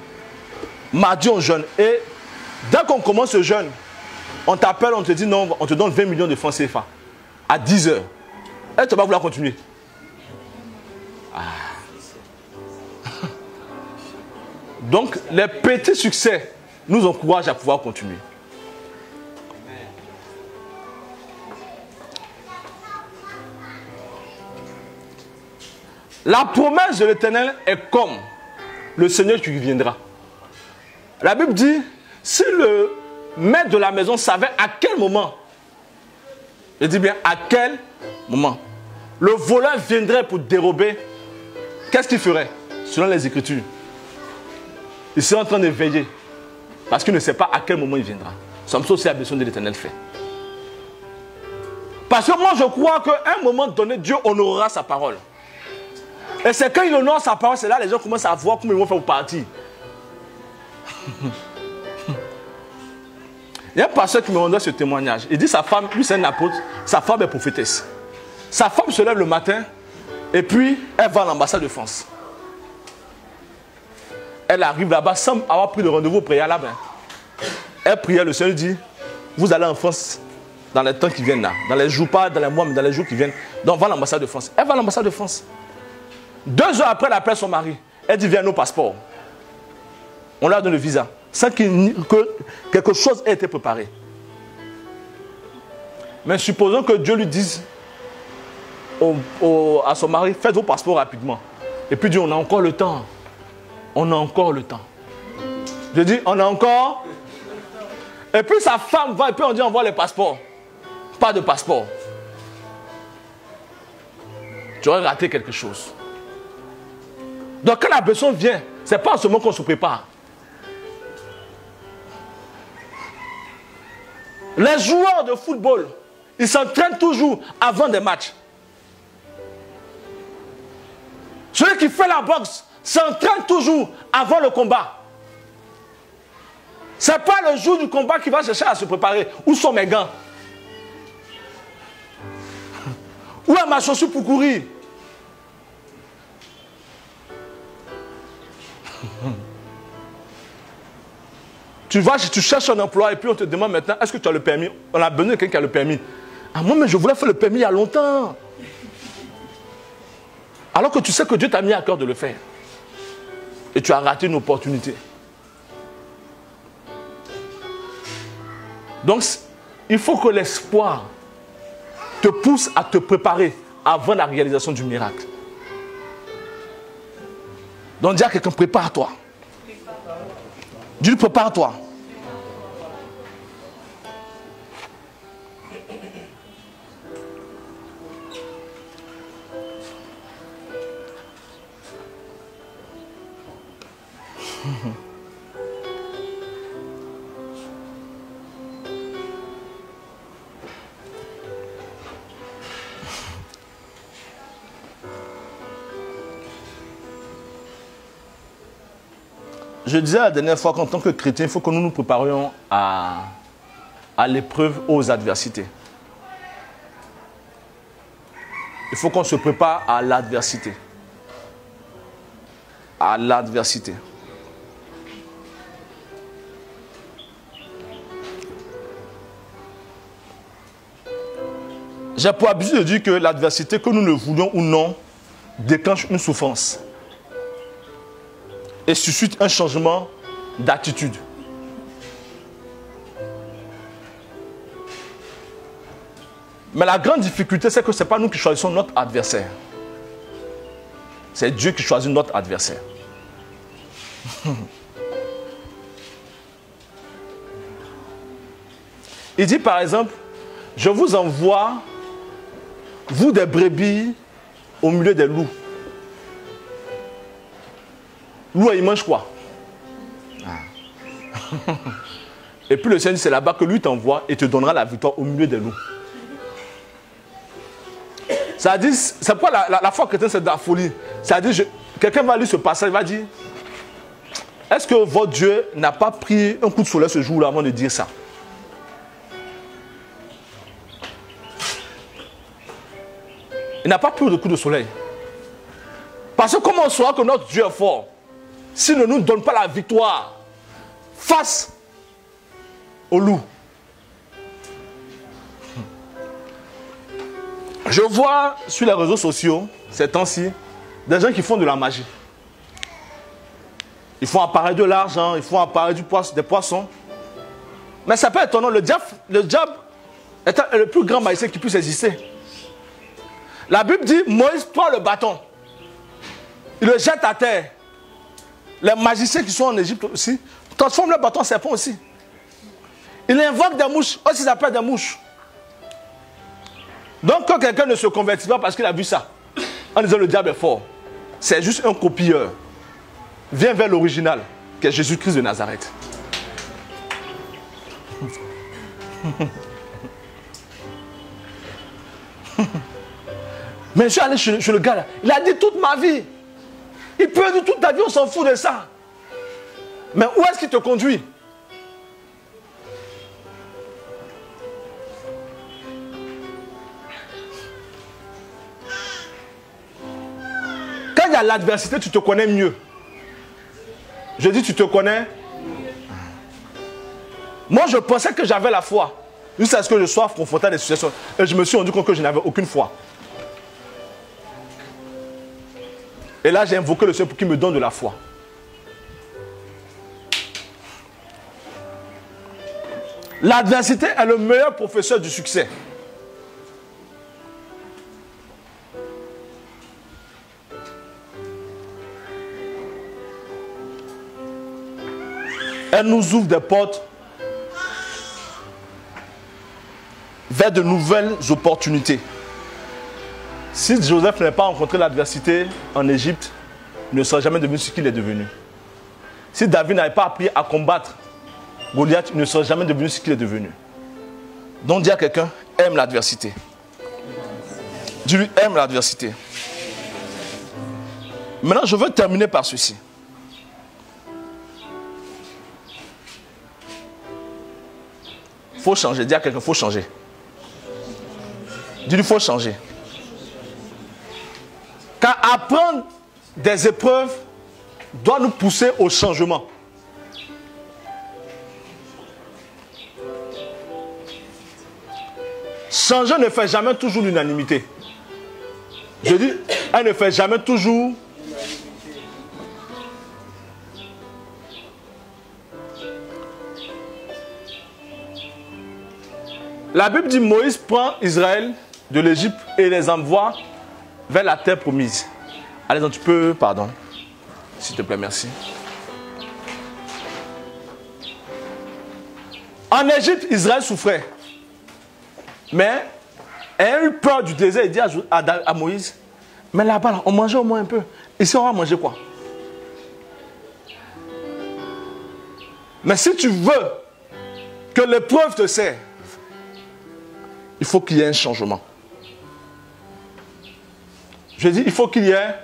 Mardi, on jeûne. Et dès qu'on commence ce jeûne, on t'appelle, on te dit non, on te donne 20 millions de francs CFA à 10 heures. Et tu vas vouloir continuer. Donc, les petits succès nous encouragent à pouvoir continuer. La promesse de l'Éternel est comme le Seigneur qui viendra. La Bible dit, si le maître de la maison savait à quel moment, je dis bien à quel moment, le voleur viendrait pour dérober, qu'est-ce qu'il ferait? Selon les Écritures, il serait en train de veiller, parce qu'il ne sait pas à quel moment il viendra. C'est comme ça aussi la mission de l'Éternel fait. Parce que moi, je crois qu'à un moment donné, Dieu honorera sa parole. Et c'est quand il honore sa parole, c'est là que les gens commencent à voir comment ils vont faire pour partir. Il y a un pasteur qui me rendait ce témoignage. Il dit sa femme, lui c'est un apôtre, sa femme est prophétesse. Sa femme se lève le matin et puis elle va à l'ambassade de France. Elle arrive là-bas sans avoir pris de rendez-vous préalable. Elle priait, le Seigneur dit, vous allez en France dans les temps qui viennent là. Dans les jours, pas dans les mois, mais dans les jours qui viennent. Donc va à l'ambassade de France. Elle va à l'ambassade de France. 2 heures après, elle appelle son mari. Elle dit, viens nos passeports. On leur donne le visa. Sans que quelque chose ait été préparé. Mais supposons que Dieu lui dise à son mari, faites vos passeports rapidement. Et puis dit, on a encore le temps. On a encore le temps. Je dis, on a encore. Et puis sa femme va et puis on dit, envoie les passeports. Pas de passeport. Tu aurais raté quelque chose. Donc quand la personne vient, ce n'est pas en ce moment qu'on se prépare. Les joueurs de football, ils s'entraînent toujours avant des matchs. Celui qui fait la boxe s'entraîne toujours avant le combat. Ce n'est pas le jour du combat qui va chercher à se préparer. Où sont mes gants? Où est ma chaussure pour courir? Tu vas, tu cherches un emploi et puis on te demande maintenant, est-ce que tu as le permis? On a besoin de quelqu'un qui a le permis. Ah, moi, mais je voulais faire le permis il y a longtemps. Alors que tu sais que Dieu t'a mis à cœur de le faire. Et tu as raté une opportunité. Donc, il faut que l'espoir te pousse à te préparer avant la réalisation du miracle. Donc, dis à quelqu'un, prépare-toi. Dis-lui, prépare-toi. Je disais la dernière fois qu'en tant que chrétien, il faut que nous nous préparions à l'épreuve, aux adversités. Il faut qu'on se prépare à l'adversité. À l'adversité. J'ai pour habitude de dire que l'adversité, que nous le voulions ou non, déclenche une souffrance. Et suscite un changement d'attitude. Mais la grande difficulté, c'est que ce n'est pas nous qui choisissons notre adversaire. C'est Dieu qui choisit notre adversaire. Il dit par exemple, je vous envoie, vous des brebis, au milieu des loups. Loup, il mange quoi? Et puis le Seigneur dit, c'est là-bas que lui t'envoie et te donnera la victoire au milieu des loups. Ça dit, c'est pourquoi la foi chrétienne, c'est de la folie. Ça dit, quelqu'un va lire ce passage, il va dire, est-ce que votre Dieu n'a pas pris un coup de soleil ce jour-là avant de dire ça? Il n'a pas pris de coup de soleil. Parce que comment on saura que notre Dieu est fort s'il ne nous donne pas la victoire face au loup? Je vois sur les réseaux sociaux, ces temps-ci, des gens qui font de la magie. Ils font apparaître de l'argent, ils font apparaître des poissons. Mais ça peut être étonnant, le diable est le plus grand magicien qui puisse exister. La Bible dit, Moïse prend le bâton, il le jette à terre. Les magiciens qui sont en Égypte aussi transforment le bâton en serpent aussi. Il invoque des mouches, aussi ça s'appelle des mouches. Donc quand quelqu'un ne se convertit pas parce qu'il a vu ça, en disant le diable est fort, c'est juste un copieur. Viens vers l'original, qui est Jésus-Christ de Nazareth. Mais je suis allé chez le gars là. Il a dit toute ma vie. Il peut dire toute ta vie, on s'en fout de ça. Mais où est-ce qu'il te conduit? Quand il y a l'adversité, tu te connais mieux. Je dis, tu te connais. Moi, je pensais que j'avais la foi. Jusqu'à ce que je sois confronté à des situations. Et je me suis rendu compte que je n'avais aucune foi. Et là, j'ai invoqué le Seigneur pour qu'il me donne de la foi. L'adversité est le meilleur professeur du succès. Elle nous ouvre des portes vers de nouvelles opportunités. Si Joseph n'avait pas rencontré l'adversité en Égypte, il ne serait jamais devenu ce qu'il est devenu. Si David n'avait pas appris à combattre Goliath, il ne serait jamais devenu ce qu'il est devenu. Donc dis à quelqu'un, aime l'adversité. Dis-lui, aime l'adversité. Maintenant, je veux terminer par ceci. Il faut changer. Dis à quelqu'un, il faut changer. Dis-lui, il faut changer. Car apprendre des épreuves doit nous pousser au changement. Changer ne fait jamais toujours l'unanimité. Je dis, elle ne fait jamais toujours. La Bible dit Moïse prend Israël de l'Égypte et les envoie vers la terre promise. Allez, donc tu peux, pardon. S'il te plaît, merci. En Égypte, Israël souffrait. Mais ayant eu peur du désert, il dit à Moïse, mais là-bas, là, on mangeait au moins un peu. Ici, on va manger quoi? Mais si tu veux que l'épreuve te serve, il faut qu'il y ait un changement. Je dis, il faut qu'il y ait.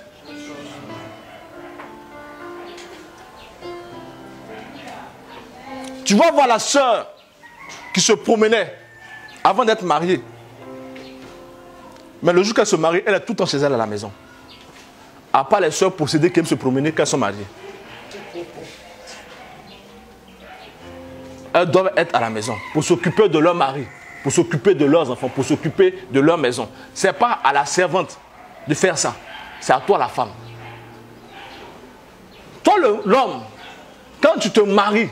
Tu vas voir la sœur qui se promenait avant d'être mariée. Mais le jour qu'elle se marie, elle est tout le temps chez elle à la maison. À part les sœurs possédées qui aiment se promener quand elles sont mariées. Elles doivent être à la maison pour s'occuper de leur mari, pour s'occuper de leurs enfants, pour s'occuper de leur maison. Ce n'est pas à la servante de faire ça. C'est à toi la femme. Toi l'homme, quand tu te maries,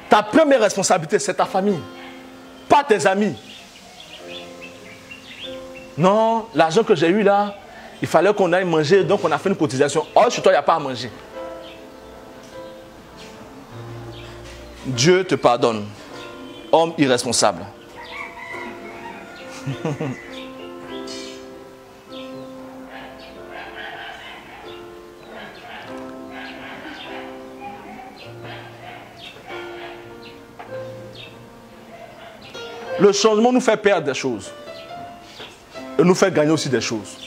ta première responsabilité c'est ta famille, pas tes amis. Non, l'argent que j'ai eu là, il fallait qu'on aille manger, donc on a fait une cotisation. Oh, chez toi, il n'y a pas à manger. Dieu te pardonne, homme irresponsable. Le changement nous fait perdre des choses. Et nous fait gagner aussi des choses.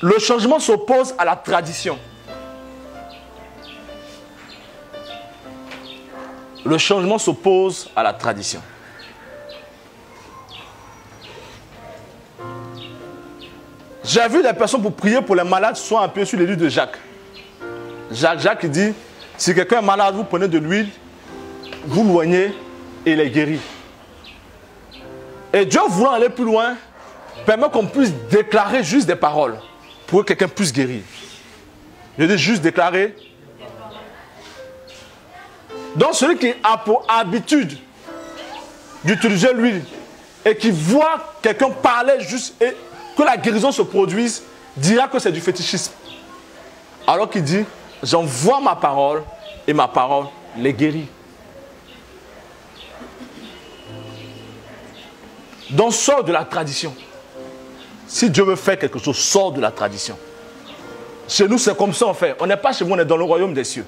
Le changement s'oppose à la tradition. Le changement s'oppose à la tradition. J'ai vu des personnes pour prier pour les malades sont appuyées sur l'huile de Jacques. Jacques il dit, si quelqu'un est malade, vous prenez de l'huile, vous loignez et il est guéri. Et Dieu voulant aller plus loin, permet qu'on puisse déclarer juste des paroles pour que quelqu'un puisse guérir. Je dis juste déclarer. Donc celui qui a pour habitude d'utiliser l'huile et qui voit quelqu'un parler juste et que la guérison se produise, dira que c'est du fétichisme. Alors qu'il dit, j'envoie ma parole et ma parole les guérit. Donc sors de la tradition. Si Dieu veut faire quelque chose, sors de la tradition. Chez nous, c'est comme ça on fait. On n'est pas chez vous, on est dans le royaume des cieux.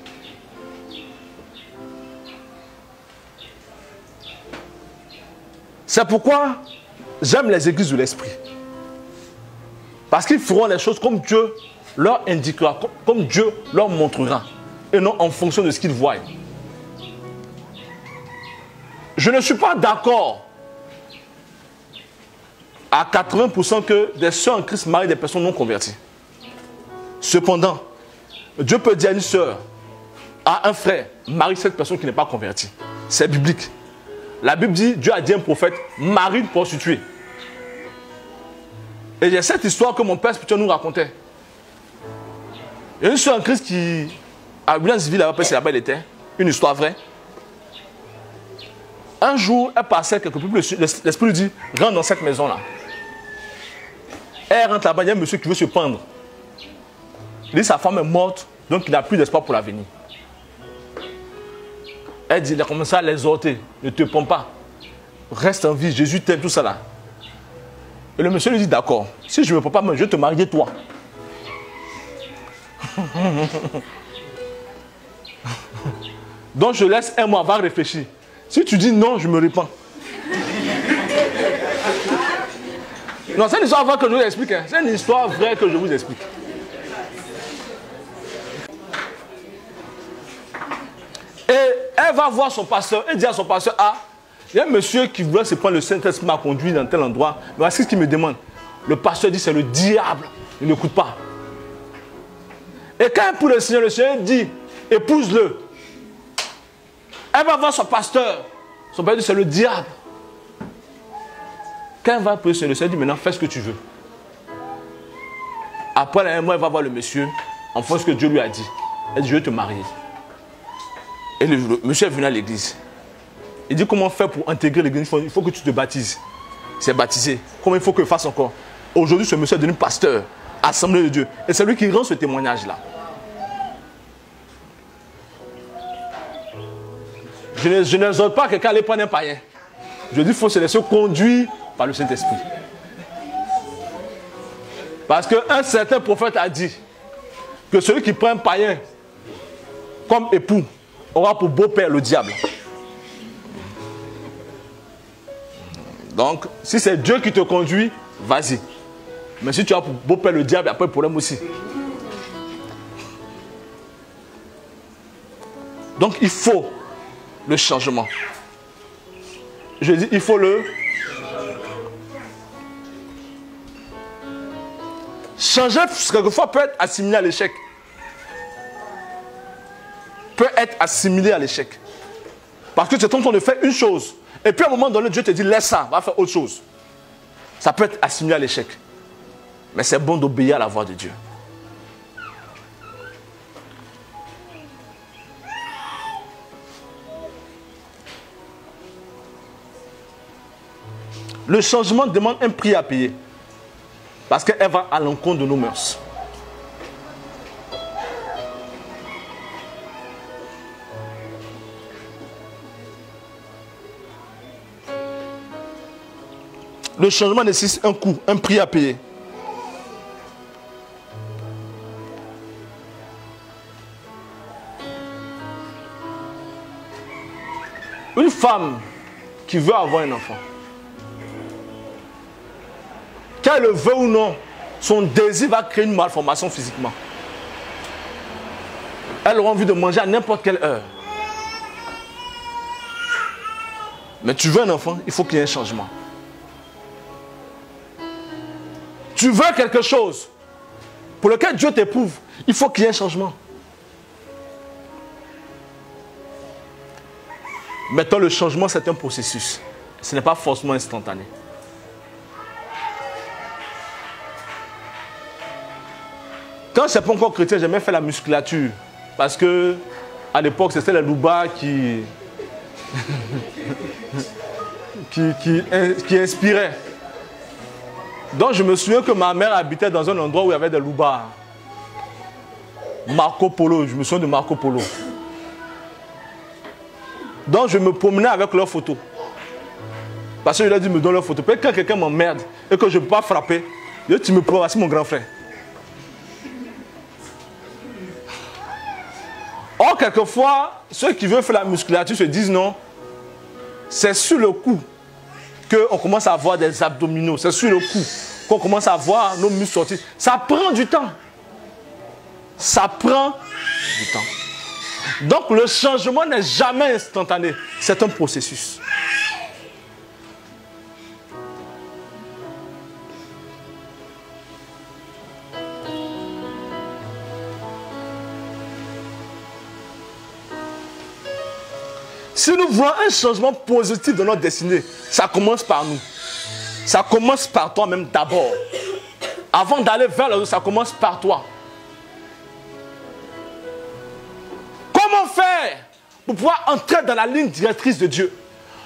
C'est pourquoi j'aime les églises de l'esprit. Parce qu'ils feront les choses comme Dieu leur indiquera, comme Dieu leur montrera, et non en fonction de ce qu'ils voient. Je ne suis pas d'accord à 80% que des sœurs en Christ marient des personnes non converties. Cependant, Dieu peut dire à une sœur, à un frère, marie cette personne qui n'est pas convertie. C'est biblique. La Bible dit, Dieu a dit à un prophète, marie une prostituée. Et il y a cette histoire que mon père spirituel nous racontait. Il y a une sœur en Christ qui, à Williamsville, là-bas, c'est là-bas elle était, une histoire vraie. Un jour, elle passait quelque peu, l'esprit lui dit, rentre dans cette maison-là. Elle rentre là-bas, il y a un monsieur qui veut se pendre. Il dit, sa femme est morte, donc il n'a plus d'espoir pour l'avenir. Elle dit, il a commencé à l'exhorter, ne te pends pas. Reste en vie, Jésus t'aime, tout ça là. Et le monsieur lui dit, d'accord, si je ne me pends pas, je vais te marier toi. Donc je laisse un mois avant de réfléchir. Si tu dis non, je me répands. Non, c'est une histoire vraie que je vous explique. Hein. C'est une histoire vraie que je vous explique. Et elle va voir son pasteur et dit à son pasteur, ah, il y a un monsieur qui voulait se prendre le Saint-Esprit m'a conduit dans tel endroit. Mais voici ce qu'il me demande. Le pasteur dit, c'est le diable. Il n'écoute pas. Et quand elle épouse le Seigneur dit, épouse-le. Elle va voir son pasteur. Son pasteur dit, c'est le diable. Quand elle va épouser le Seigneur dit, maintenant, fais ce que tu veux. Après un mois, elle va voir le monsieur, en faisant ce que Dieu lui a dit. Elle dit, je vais te marier. Et le monsieur est venu à l'église. Il dit, comment faire pour intégrer l'église? Il faut que tu te baptises. C'est baptisé. Comment il faut que je fasse encore? Aujourd'hui, ce monsieur est devenu pasteur, assemblée de Dieu. Et c'est lui qui rend ce témoignage-là. Je n'exhorte pas quelqu'un à aller prendre un païen. Je dis qu'il faut se laisser conduire par le Saint-Esprit. Parce qu'un certain prophète a dit que celui qui prend un païen comme époux aura pour beau-père le diable. Donc, si c'est Dieu qui te conduit, vas-y. Mais si tu as pour beau-père le diable, après le problème aussi. Donc, il faut le changement. Je dis, il faut le changer, quelquefois peut être assimilé à l'échec. Peut être assimilé à l'échec. Parce que tu es en train de faire une chose. Et puis à un moment donné, Dieu te dit, laisse ça, va faire autre chose. Ça peut être assimilé à l'échec. Mais c'est bon d'obéir à la voix de Dieu. Le changement demande un prix à payer. Parce qu'elle va à l'encontre de nos mœurs. Le changement nécessite un coût, un prix à payer. Une femme qui veut avoir un enfant, qu'elle le veut ou non, son désir va créer une malformation physiquement. Elle aura envie de manger à n'importe quelle heure. Mais tu veux un enfant, il faut qu'il y ait un changement. Tu veux quelque chose pour lequel Dieu t'éprouve, il faut qu'il y ait un changement. Maintenant, le changement, c'est un processus. Ce n'est pas forcément instantané. Quand je n'étais pas encore chrétien, j'aimais faire la musculature. Parce que, à l'époque, c'était la louba qui inspirait. Donc, je me souviens que ma mère habitait dans un endroit où il y avait des loubas. Marco Polo, je me souviens de Marco Polo. Donc, je me promenais avec leurs photos. Parce que je leur ai dit, me donne leurs photos. Peut-être quand quelqu'un m'emmerde et que je ne peux pas frapper, je dis, tu me prends, voici mon grand frère. Or, quelquefois, ceux qui veulent faire la musculature se disent non, c'est sur le coup qu'on commence à avoir des abdominaux. C'est sur le coup qu'on commence à voir nos muscles sortir. Ça prend du temps. Ça prend du temps. Donc le changement n'est jamais instantané. C'est un processus. Si nous voulons un changement positif dans notre destinée, ça commence par nous. Ça commence par toi-même d'abord. Avant d'aller vers les autres, ça commence par toi. Comment faire pour pouvoir entrer dans la ligne directrice de Dieu?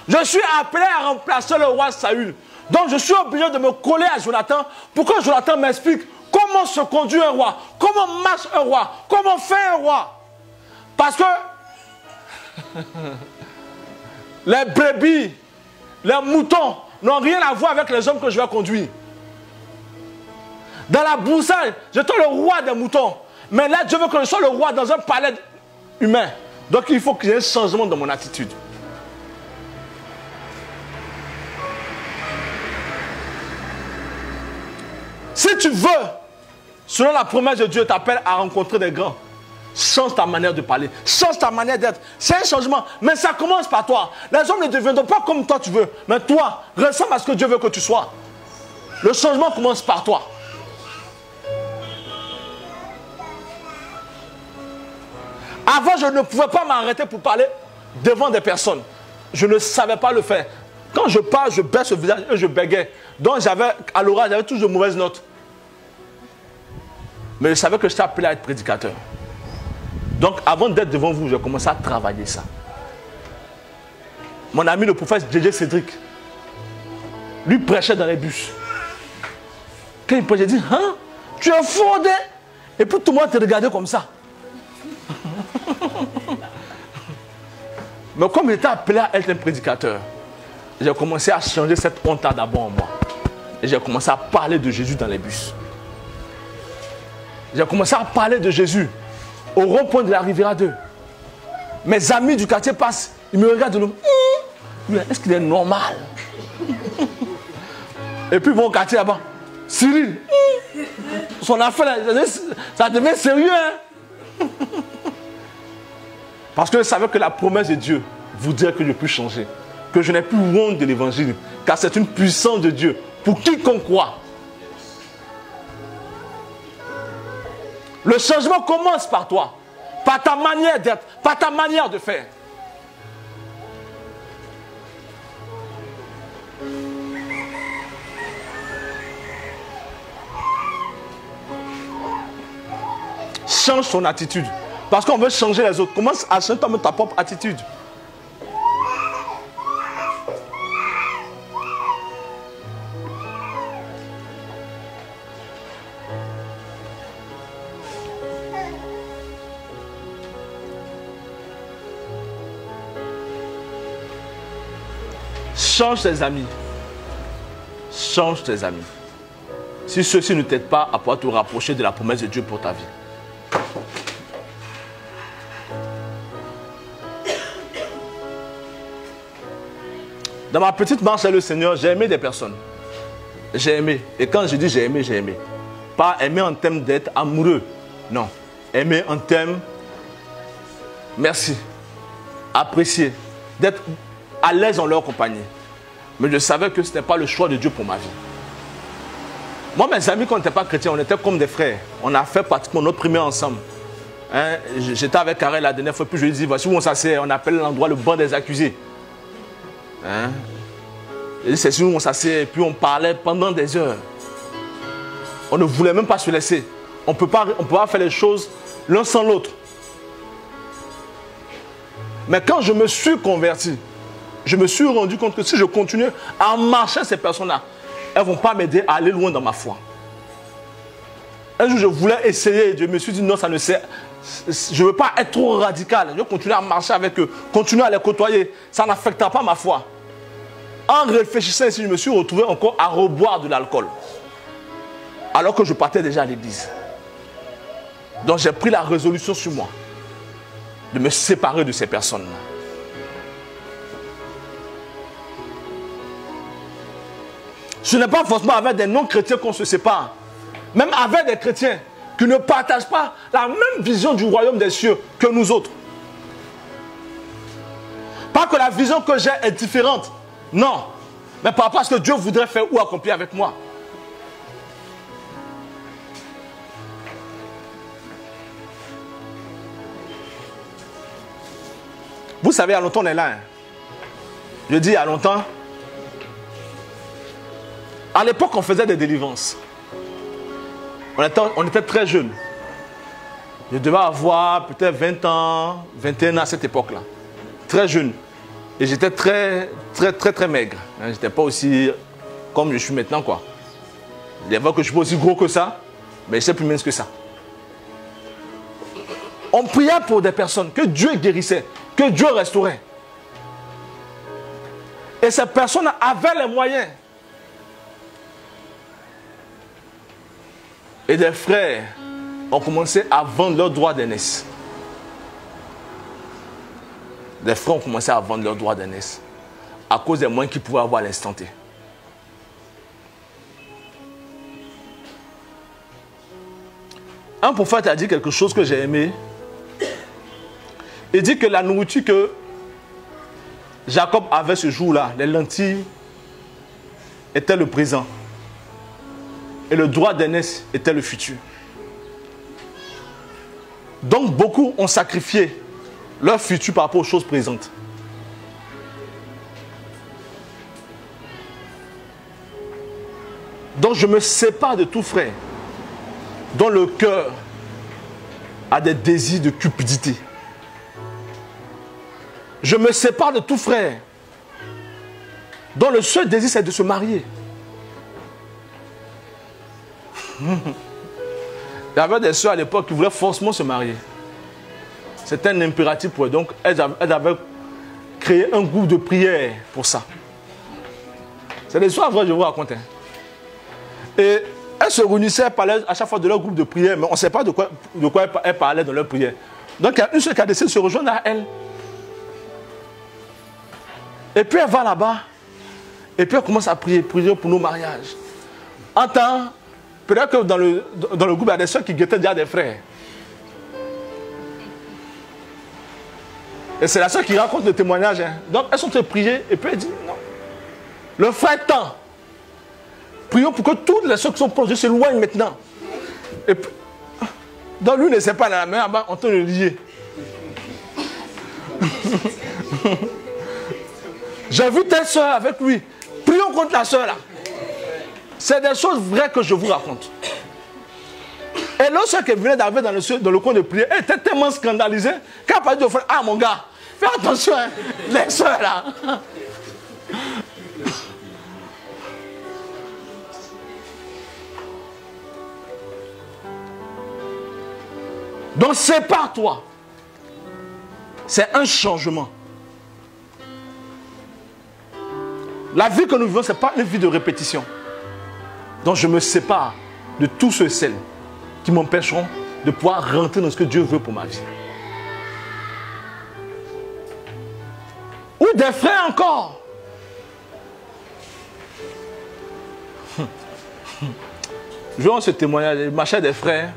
Je suis appelé à remplacer le roi Saül. Donc je suis obligé de me coller à Jonathan pour que Jonathan m'explique comment se conduit un roi, comment marche un roi, comment faire un roi. Parce que les brebis, les moutons n'ont rien à voir avec les hommes que je vais conduire. Dans la broussaille, j'étais le roi des moutons. Mais là, Dieu veut que je sois le roi dans un palais humain. Donc il faut qu'il y ait un changement dans mon attitude. Si tu veux, selon la promesse de Dieu, t'appelle à rencontrer des grands. Change ta manière de parler, change ta manière d'être. C'est un changement, mais ça commence par toi. Les hommes ne deviendront pas comme toi tu veux, mais toi, ressemble à ce que Dieu veut que tu sois. Le changement commence par toi. Avant, je ne pouvais pas m'arrêter pour parler devant des personnes. Je ne savais pas le faire. Quand je parle, je baisse le visage et je bégayais. Donc, à l'oral, j'avais toujours de mauvaises notes. Mais je savais que j'étais appelé à être prédicateur. Donc, avant d'être devant vous, j'ai commencé à travailler ça. Mon ami, le prophète J.J. Cédric, lui prêchait dans les bus. Quand il prêchait, il dit, hein, tu es fondé. Et puis tout le monde te regardait comme ça. Mais comme il était appelé à être un prédicateur, j'ai commencé à changer cette honte d'abord en moi. Et j'ai commencé à parler de Jésus dans les bus. J'ai commencé à parler de Jésus au rond-point de la Riviera 2. Mes amis du quartier passent, ils me regardent de l'eau. Est-ce qu'il est normal? Et puis mon quartier là-bas, Cyril, son affaire, ça devient sérieux. Hein? Parce que je savais que la promesse de Dieu voudrait que je puisse changer. Que je n'ai plus honte de l'évangile. Car c'est une puissance de Dieu pour quiconque croit. Le changement commence par toi. Par ta manière d'être, par ta manière de faire. Change ton attitude. Parce qu'on veut changer les autres. Commence à changer toi-même ta propre attitude. Change tes amis. Change tes amis. Si ceux-ci ne t'aident pas à pouvoir te rapprocher de la promesse de Dieu pour ta vie. Dans ma petite marche avec le Seigneur, j'ai aimé des personnes. J'ai aimé. Et quand je dis j'ai aimé, j'ai aimé. Pas aimer en termes d'être amoureux. Non. Aimer en termes merci. Apprécier. D'être à l'aise en leur compagnie. Mais je savais que ce n'était pas le choix de Dieu pour ma vie. Moi, mes amis, quand on n'était pas chrétiens, on était comme des frères. On a fait pratiquement notre primaire ensemble. Hein? J'étais avec Karel la dernière fois, puis je lui ai dit, voici où on s'assied. On appelle l'endroit le banc des accusés. Hein? C'est sûr où on s'assied et puis on parlait pendant des heures. On ne voulait même pas se laisser. On ne peut pas faire les choses l'un sans l'autre. Mais quand je me suis converti, je me suis rendu compte que si je continue à marcher ces personnes-là, elles ne vont pas m'aider à aller loin dans ma foi. Un jour, je voulais essayer. Je me suis dit non, ça ne sert. Je ne veux pas être trop radical. Je veux continuer à marcher avec eux, continuer à les côtoyer. Ça n'affectera pas ma foi. En réfléchissant ici, je me suis retrouvé encore à reboire de l'alcool. Alors que je partais déjà à l'église. Donc j'ai pris la résolution sur moi de me séparer de ces personnes-là. Ce n'est pas forcément avec des non-chrétiens qu'on se sépare. Même avec des chrétiens qui ne partagent pas la même vision du royaume des cieux que nous autres. Pas que la vision que j'ai est différente. Non. Mais par rapport à ce que Dieu voudrait faire ou accomplir avec moi. Vous savez, il y a longtemps, on est là. Hein. Je dis il y a longtemps. À l'époque, on faisait des délivrances. On était très jeunes. Je devais avoir peut-être 20 ans, 21 ans à cette époque-là. Très jeune. Et j'étais très maigre. Je n'étais pas aussi comme je suis maintenant, quoi. Il y avait que je suis pas aussi gros que ça, mais je suis plus mince que ça. On priait pour des personnes que Dieu guérissait, que Dieu restaurait. Et ces personnes avaient les moyens. Et des frères ont commencé à vendre leurs droits d'aînesse. Des frères ont commencé à vendre leurs droits d'aînesse à cause des moyens qu'ils pouvaient avoir à l'instant T. Un prophète a dit quelque chose que j'ai aimé. Il dit que la nourriture que Jacob avait ce jour-là, les lentilles, était le présent. Et le droit d'aînesse était le futur. Donc beaucoup ont sacrifié leur futur par rapport aux choses présentes. Donc je me sépare de tout frère dont le cœur a des désirs de cupidité. Je me sépare de tout frère dont le seul désir c'est de se marier. Il y avait des soeurs à l'époque qui voulaient forcément se marier. C'était un impératif pour elles. Donc, elles avaient créé un groupe de prière pour ça. C'est l'histoire vraie, je vous raconte. Et elles se réunissaient, elles parlaient à chaque fois de leur groupe de prière, mais on ne sait pas de quoi elles parlaient dans leur prière. Donc, il y a une seule qui a décidé de se rejoindre à elle. Et puis, elle va là-bas. Et puis, elle commence à prier pour nos mariages. En temps, peut-être que dans le groupe, il y a des soeurs qui guettaient déjà des frères. Et c'est la soeur qui raconte le témoignage. Hein. Donc, elles sont en train de prier. Et puis, elle dit, non. Le frère tend. Prions pour que toutes les soeurs qui sont proches s'éloignent maintenant. Et puis, donc, lui ne sait pas, la main là-bas, en train de lier. J'ai vu telle soeur avec lui. Prions contre la soeur là. C'est des choses vraies que je vous raconte. Et l'autre soeur qui venait d'arriver dans le coin de prière, elle était tellement scandalisée qu'elle a parlé de frère. Ah mon gars, fais attention, hein, les soeurs là. Donc sépare-toi. C'est un changement. La vie que nous vivons, ce n'est pas une vie de répétition. Donc je me sépare de tous ceux et celles qui m'empêcheront de pouvoir rentrer dans ce que Dieu veut pour ma vie. Ou des frères encore. Je vois ce témoignage, ma chère des frères.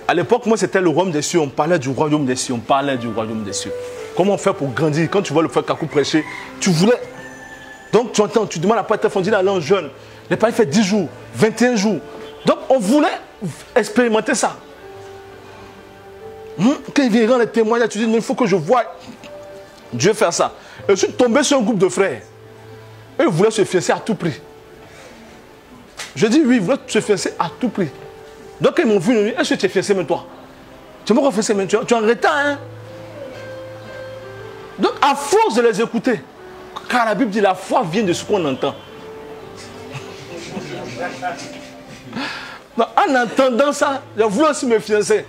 À l'époque, moi, c'était le royaume des cieux. On parlait du royaume des cieux. On parlait du royaume des cieux. Comment faire pour grandir? Quand tu vois le frère Kakou prêcher, tu voulais... Donc, tu entends, tu demandes à Pater Fondi d'aller en jeûne. Les parents fait 10 jours, 21 jours. Donc, on voulait expérimenter ça. Quand il vient rendre les témoignages, tu dis, non, il faut que je voie Dieu faire ça. Et je suis tombé sur un groupe de frères. Et ils voulaient se fiancer à tout prix. Je dis, oui, ils voulaient se fiancer à tout prix. Donc, ils m'ont vu, ils m'ont dit, est-ce que tu es fiancé même toi? Tu m'as fiancé même, tu es en retard, hein? Donc, à force de les écouter, car la Bible dit, la foi vient de ce qu'on entend. Donc, en entendant ça, j'ai voulu aussi me fiancer.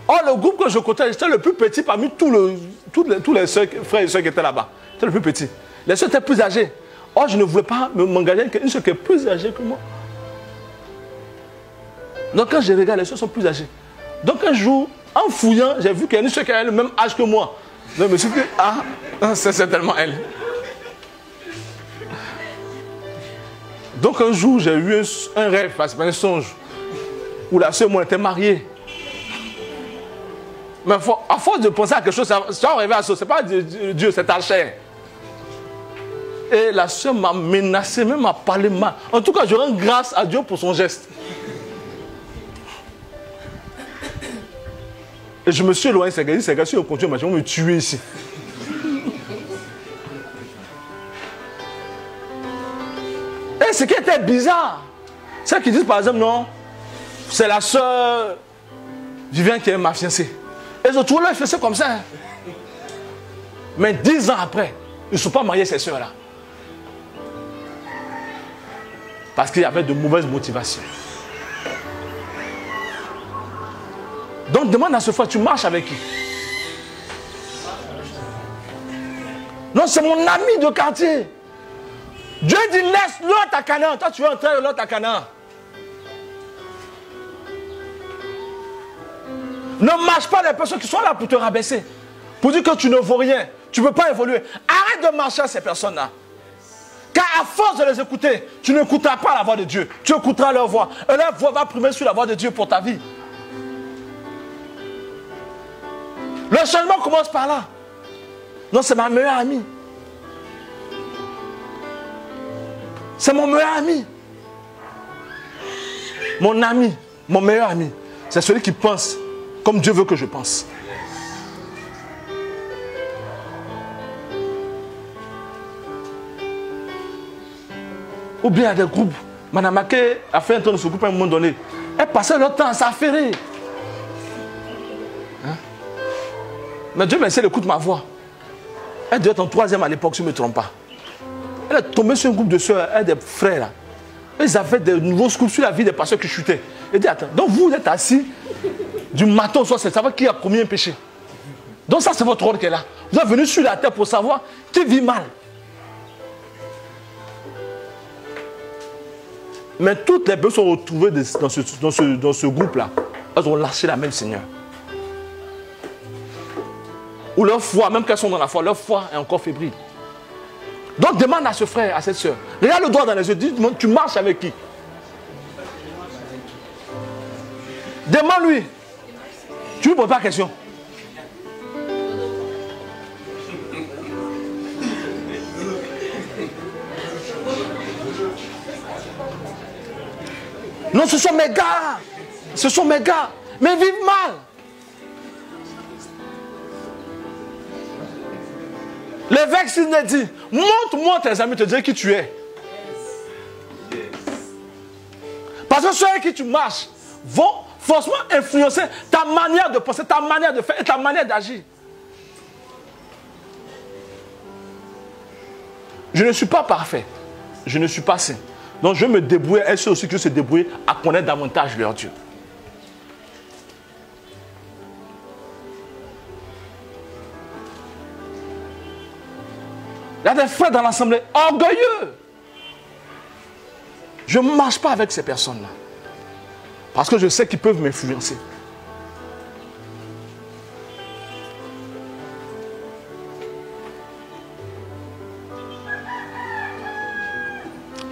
Or, le groupe que je côtoyais, j'étais le plus petit parmi tous les frères et soeurs qui étaient là-bas. J'étais le plus petit. Les soeurs étaient plus âgées. Or, je ne voulais pas m'engager avec une soeur qui est plus âgée que moi. Donc, quand je regarde, les soeurs sont plus âgées. Donc, un jour, en fouillant, j'ai vu qu'il y a une soeur qui avait le même âge que moi. Donc, je me suis dit, ah, c'est certainement elle. Donc un jour, j'ai eu un rêve, c'est pas un songe, où la soeur et moi était mariés. Mais à force de penser à quelque chose, ça va arriver à ça. Ce n'est pas Dieu, c'est ta chair. Et la soeur m'a menacé, même m'a parlé mal. En tout cas, je rends grâce à Dieu pour son geste. Et je me suis éloigné, c'est que si on continue, ils vont me tuer ici. Et ce qui était bizarre, c'est qu'ils disent par exemple, non, c'est la soeur Viviane qui est ma fiancée. Et je trouve là, ils faisaient comme ça. Mais 10 ans après, ils ne sont pas mariés, ces soeurs-là. Parce qu'il y avait de mauvaises motivations. Donc demande à ce fois, tu marches avec qui? Non, c'est mon ami de quartier. Dieu dit, laisse l'autre à Canaan. Toi, tu veux entrer l'autre à Canaan. Ne marche pas les personnes qui sont là pour te rabaisser. Pour dire que tu ne vaux rien. Tu ne peux pas évoluer. Arrête de marcher à ces personnes-là. Car à force de les écouter, tu n'écouteras pas la voix de Dieu. Tu écouteras leur voix. Et leur voix va primer sur la voix de Dieu pour ta vie. Le changement commence par là. Non, c'est ma meilleure amie. C'est mon meilleur ami. Mon ami, mon meilleur ami, c'est celui qui pense comme Dieu veut que je pense. Ou bien il y a des groupes. Madame Maké a fait un tour de ce groupe à un moment donné. Elle passait leur temps à s'affairer. Hein? Mais Dieu merci, elle écoute ma voix. Elle devait être en 3e à l'époque, si je ne me trompe pas. Elle est tombée sur un groupe de soeurs, des frères là. Ils avaient des nouveaux scoops sur la vie des pasteurs qui chutaient. Elle dit, attends, donc vous êtes assis du matin au soir, c'est savoir qui a commis un péché. Donc ça c'est votre rôle qui est là. Vous êtes venu sur la terre pour savoir qui vit mal. Mais toutes les personnes sont retrouvées dans ce groupe-là. Elles ont lâché la main du Seigneur. Ou leur foi, même qu'elles sont dans la foi, leur foi est encore fébrile. Donc demande à ce frère, à cette soeur. Regarde le doigt dans les yeux, dis, tu marches avec qui? Demande-lui. Tu ne lui poses pas question. Non, ce sont mes gars. Ce sont mes gars. Mais ils vivent mal. L'évêque Sidney dit, montre-moi tes amis, te dire qui tu es. Parce que ceux avec qui tu marches vont forcément influencer ta manière de penser, ta manière de faire et ta manière d'agir. Je ne suis pas parfait. Je ne suis pas saint. Donc je vais me débrouiller, et ceux aussi qui se débrouiller à connaître davantage leur Dieu. Il y a des frères dans l'assemblée orgueilleux. Je ne marche pas avec ces personnes-là. Parce que je sais qu'ils peuvent m'influencer.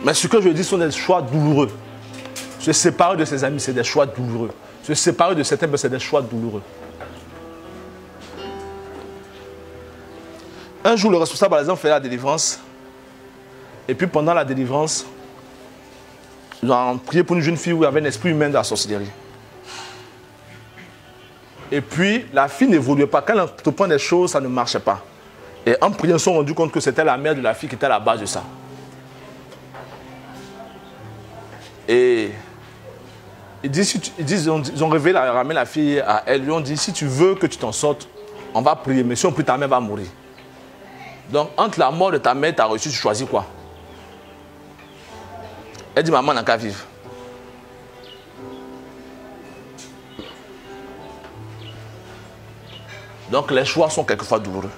Mais ce que je dis sont des choix douloureux. Se séparer de ses amis, c'est des choix douloureux. Se séparer de certains, c'est des choix douloureux. Un jour, le responsable, par exemple, fait la délivrance. Et puis, pendant la délivrance, ils ont prié pour une jeune fille où il y avait un esprit humain de la sorcellerie. Et puis, la fille n'évoluait pas. Quand elle entreprend des choses, ça ne marchait pas. Et en priant, ils se sont rendus compte que c'était la mère de la fille qui était à la base de ça. Et ils ont ramené la fille à elle. Ils lui ont dit, si tu veux que tu t'en sortes, on va prier. Mais si on prie, ta mère va mourir. Donc, entre la mort de ta mère et ta reçue, tu choisis quoi? Elle dit, maman n'a qu'à vivre. Donc, les choix sont quelquefois douloureux.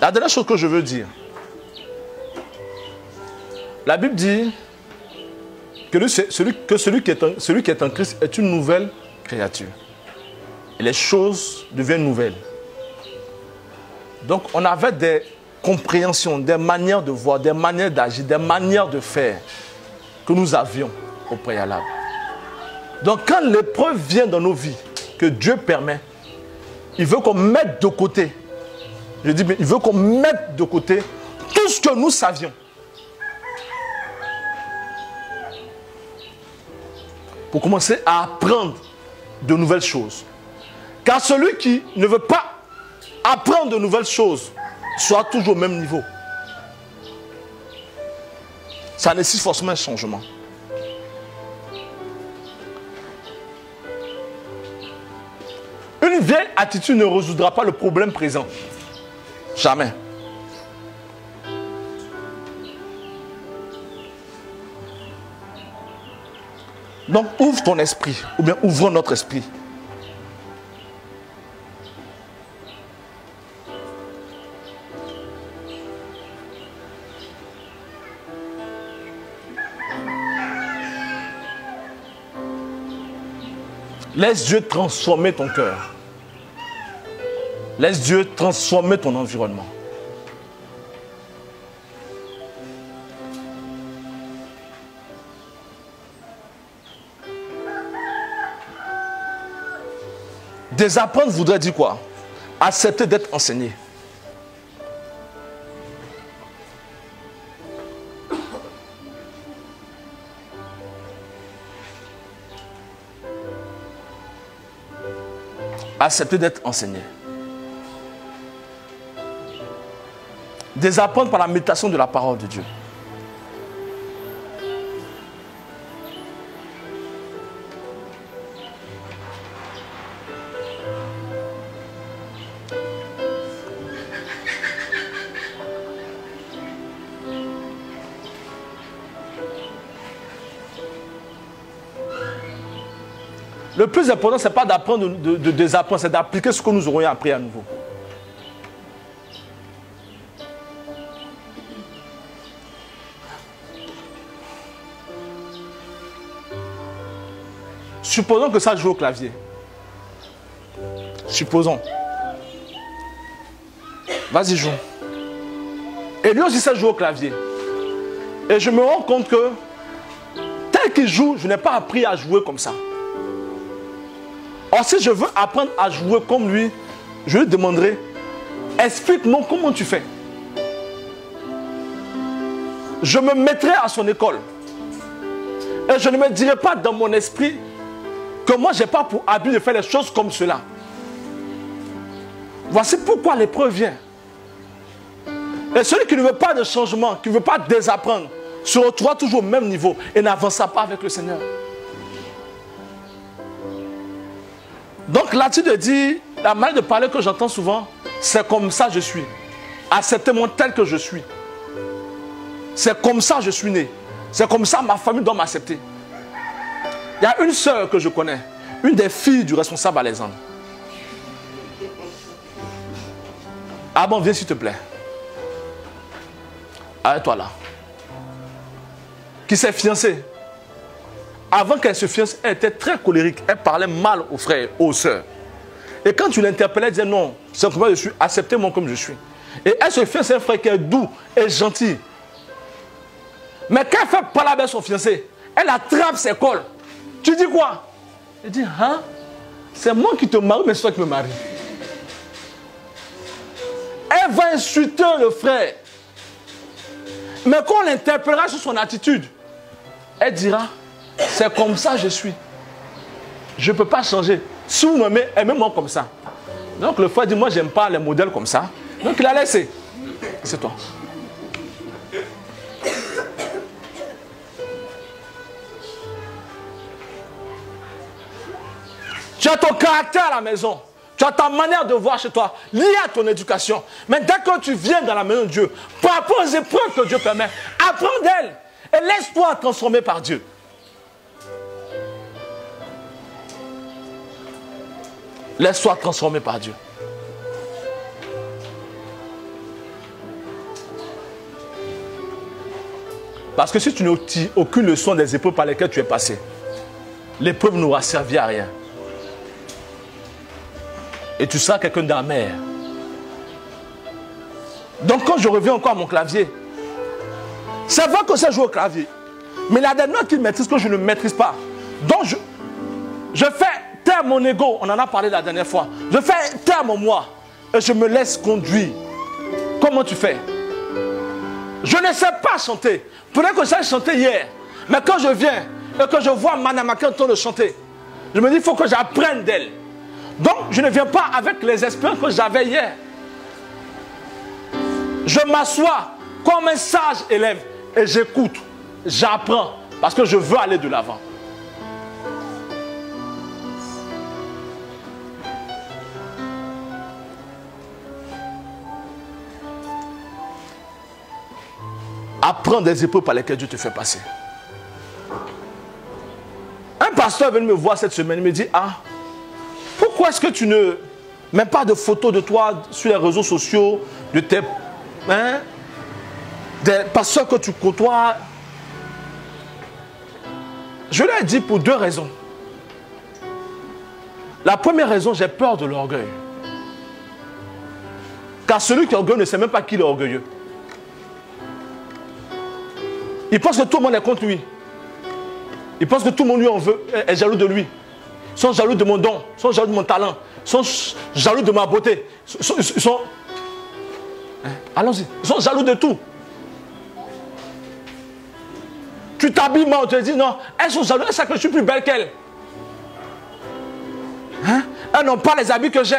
La dernière chose que je veux dire, La Bible dit que celui qui est en Christ est une nouvelle créature. Et les choses deviennent nouvelles. Donc on avait des compréhensions, des manières de voir, des manières d'agir, des manières de faire que nous avions au préalable. Donc quand l'épreuve vient dans nos vies, que Dieu permet, il veut qu'on mette de côté, je dis bien, il veut qu'on mette de côté tout ce que nous savions. Pour commencer à apprendre de nouvelles choses. Car celui qui ne veut pas apprendre de nouvelles choses soit toujours au même niveau. Ça nécessite forcément un changement. Une vieille attitude ne résoudra pas le problème présent. Jamais. Donc ouvre ton esprit, ou bien ouvrons notre esprit. Laisse Dieu transformer ton cœur. Laisse Dieu transformer ton environnement. Désapprendre voudrait dire quoi? Accepter d'être enseigné. Accepter d'être enseigné. Désapprendre par la méditation de la parole de Dieu. Le plus important, ce n'est pas d'apprendre, de désapprendre, c'est d'appliquer ce que nous aurions appris à nouveau. Supposons que ça joue au clavier. Supposons. Vas-y, joue. Et lui aussi, ça joue au clavier. Et je me rends compte que, tel qu'il joue, je n'ai pas appris à jouer comme ça. Or, si je veux apprendre à jouer comme lui, je lui demanderai, explique-moi comment tu fais. Je me mettrai à son école. Et je ne me dirai pas dans mon esprit que moi, je n'ai pas pour habitude de faire les choses comme cela. Voici pourquoi l'épreuve vient. Et celui qui ne veut pas de changement, qui ne veut pas désapprendre, se retrouve toujours au même niveau et n'avancera pas avec le Seigneur. Donc là-dessus de dire, la manière de parler que j'entends souvent, c'est comme ça je suis. Acceptez-moi tel que je suis. C'est comme ça je suis né. C'est comme ça ma famille doit m'accepter. Il y a une sœur que je connais, une des filles du responsable Alexandre. Ah bon, viens s'il te plaît. Arrête-toi là. Qui s'est fiancée. Avant qu'elle se fiance, elle était très colérique. Elle parlait mal aux frères, aux sœurs. Et quand tu l'interpellais, elle disait non, c'est comme je suis, acceptez-moi comme je suis. Et elle se fiance à un frère qui est doux et gentil. Mais quand elle fait parler avec son fiancé, elle attrape ses cols. Tu dis quoi? Elle dit, hein? C'est moi qui te marie, mais c'est toi qui me marie. Elle va insulter le frère. Mais quand on l'interpellera sur son attitude, elle dira, c'est comme ça que je suis. Je ne peux pas changer. Si vous m'aimez, aimez-moi comme ça. Donc le frère dit, moi je n'aime pas les modèles comme ça. Donc il a laissé. C'est toi. Tu as ton caractère à la maison. Tu as ta manière de voir chez toi, liée à ton éducation. Mais dès que tu viens dans la maison de Dieu, par rapport aux épreuves que Dieu permet, apprends d'elle et laisse-toi transformer par Dieu. Laisse-toi transformer par Dieu. Parce que si tu n'as aucune leçon des épreuves par lesquelles tu es passé, l'épreuve n'aura servi à rien. Et tu seras quelqu'un d'amer. Donc quand je reviens encore à mon clavier, c'est vrai que ça joue au clavier. Mais il y a des notes qu'il maîtrise que je ne maîtrise pas. Donc je fais taire mon ego, on en a parlé la dernière fois. Je fais taire mon moi et je me laisse conduire. Comment tu fais? Je ne sais pas chanter. Peut-être que j'ai chanté hier. Mais quand je viens et que je vois Manamaka en train de chanter, je me dis il faut que j'apprenne d'elle. Donc je ne viens pas avec les expériences que j'avais hier. Je m'assois comme un sage élève et j'écoute, j'apprends parce que je veux aller de l'avant. Apprends des épreuves par lesquelles Dieu te fait passer. Un pasteur est venu me voir cette semaine, il me dit, ah, pourquoi est-ce que tu ne mets pas de photos de toi sur les réseaux sociaux, de tes, des pasteurs que tu côtoies? Je lui ai dit pour deux raisons. La première raison, j'ai peur de l'orgueil. Car celui qui est orgueilleux ne sait même pas qu'il est orgueilleux. Il pense que tout le monde est contre lui. Il pense que tout le monde lui en veut, est jaloux de lui. Ils sont jaloux de mon don, ils sont jaloux de mon talent, ils sont jaloux de ma beauté. Allons-y, ils sont jaloux de tout. Tu t'habilles mal, on te dit non, elles sont jalouses, elles savent que je suis plus belle qu'elles. Hein? Elles n'ont pas les habits que j'ai.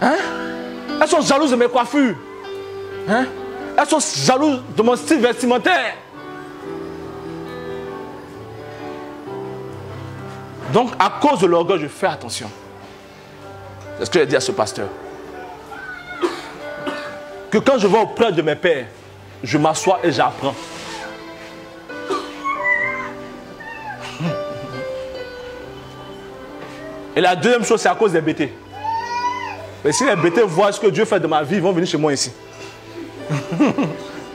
Hein? Elles sont jalouses de mes coiffures. Hein? Elles sont jalouses de mon style vestimentaire. Donc, à cause de l'orgueil, je fais attention. C'est ce que j'ai dit à ce pasteur. Que quand je vais auprès de mes pères, je m'assois et j'apprends. Et la deuxième chose, c'est à cause des bêtés. Et si les bêtés voient ce que Dieu fait de ma vie, ils vont venir chez moi ici.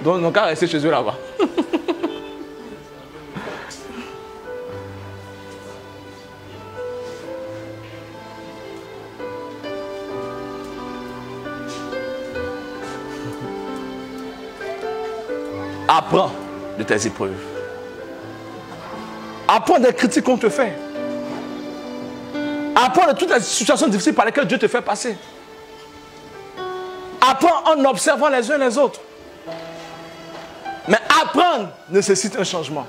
Donc, ils n'ont qu'à rester chez eux là-bas. Apprends de tes épreuves. Apprends des critiques qu'on te fait. Apprends de toutes les situations difficiles par lesquelles Dieu te fait passer. Apprends en observant les uns les autres. Mais apprendre nécessite un changement.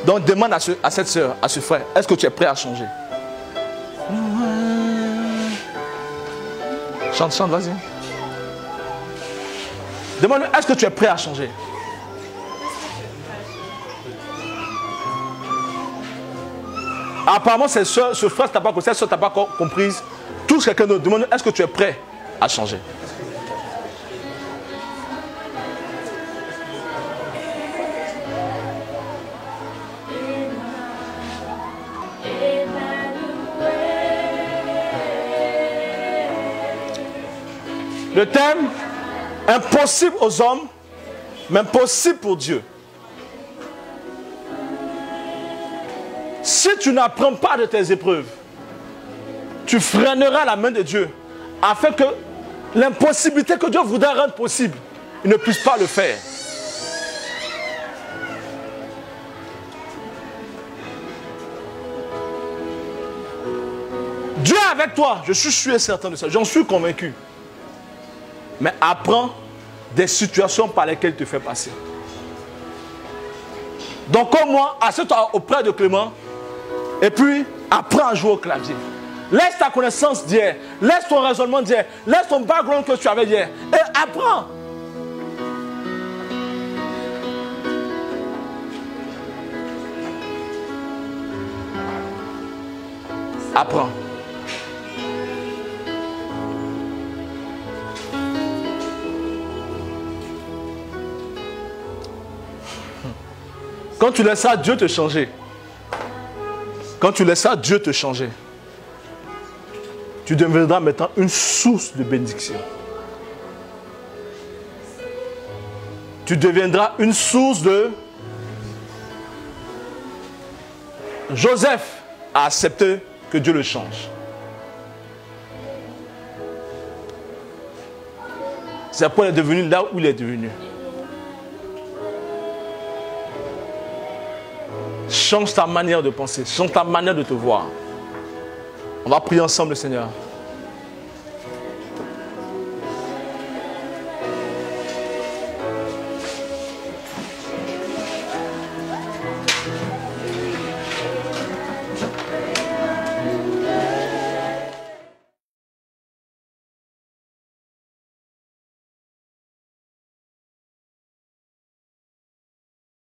Donc demande à cette soeur, à ce frère, est-ce que tu es prêt à changer? Chante, vas-y. Demande-lui, est-ce que tu es prêt à changer? Apparemment, ce frère t'a pas compris, cette soeur t'a pas comprise. Tous quelqu'un d'autre, demande-lui, est-ce que tu es prêt à changer? Le thème, impossible aux hommes, mais possible pour Dieu. Si tu n'apprends pas de tes épreuves, tu freineras la main de Dieu afin que l'impossibilité que Dieu voudrait rendre possible, il ne puisse pas le faire. Dieu est avec toi, je suis sûr et certain de ça, j'en suis convaincu. Mais apprends des situations par lesquelles il te fait passer. Donc comme moi, assieds-toi auprès de Clément et puis apprends à jouer au clavier. Laisse ta connaissance d'hier, laisse ton raisonnement d'hier, laisse ton background que tu avais hier et apprends. Apprends. Quand tu laisseras Dieu te changer, tu deviendras maintenant une source de bénédiction. tu deviendras une source de... Joseph a accepté que Dieu le change. C'est pourquoi il est devenu là où il est devenu. Change ta manière de penser, change ta manière de te voir. On va prier ensemble, Seigneur.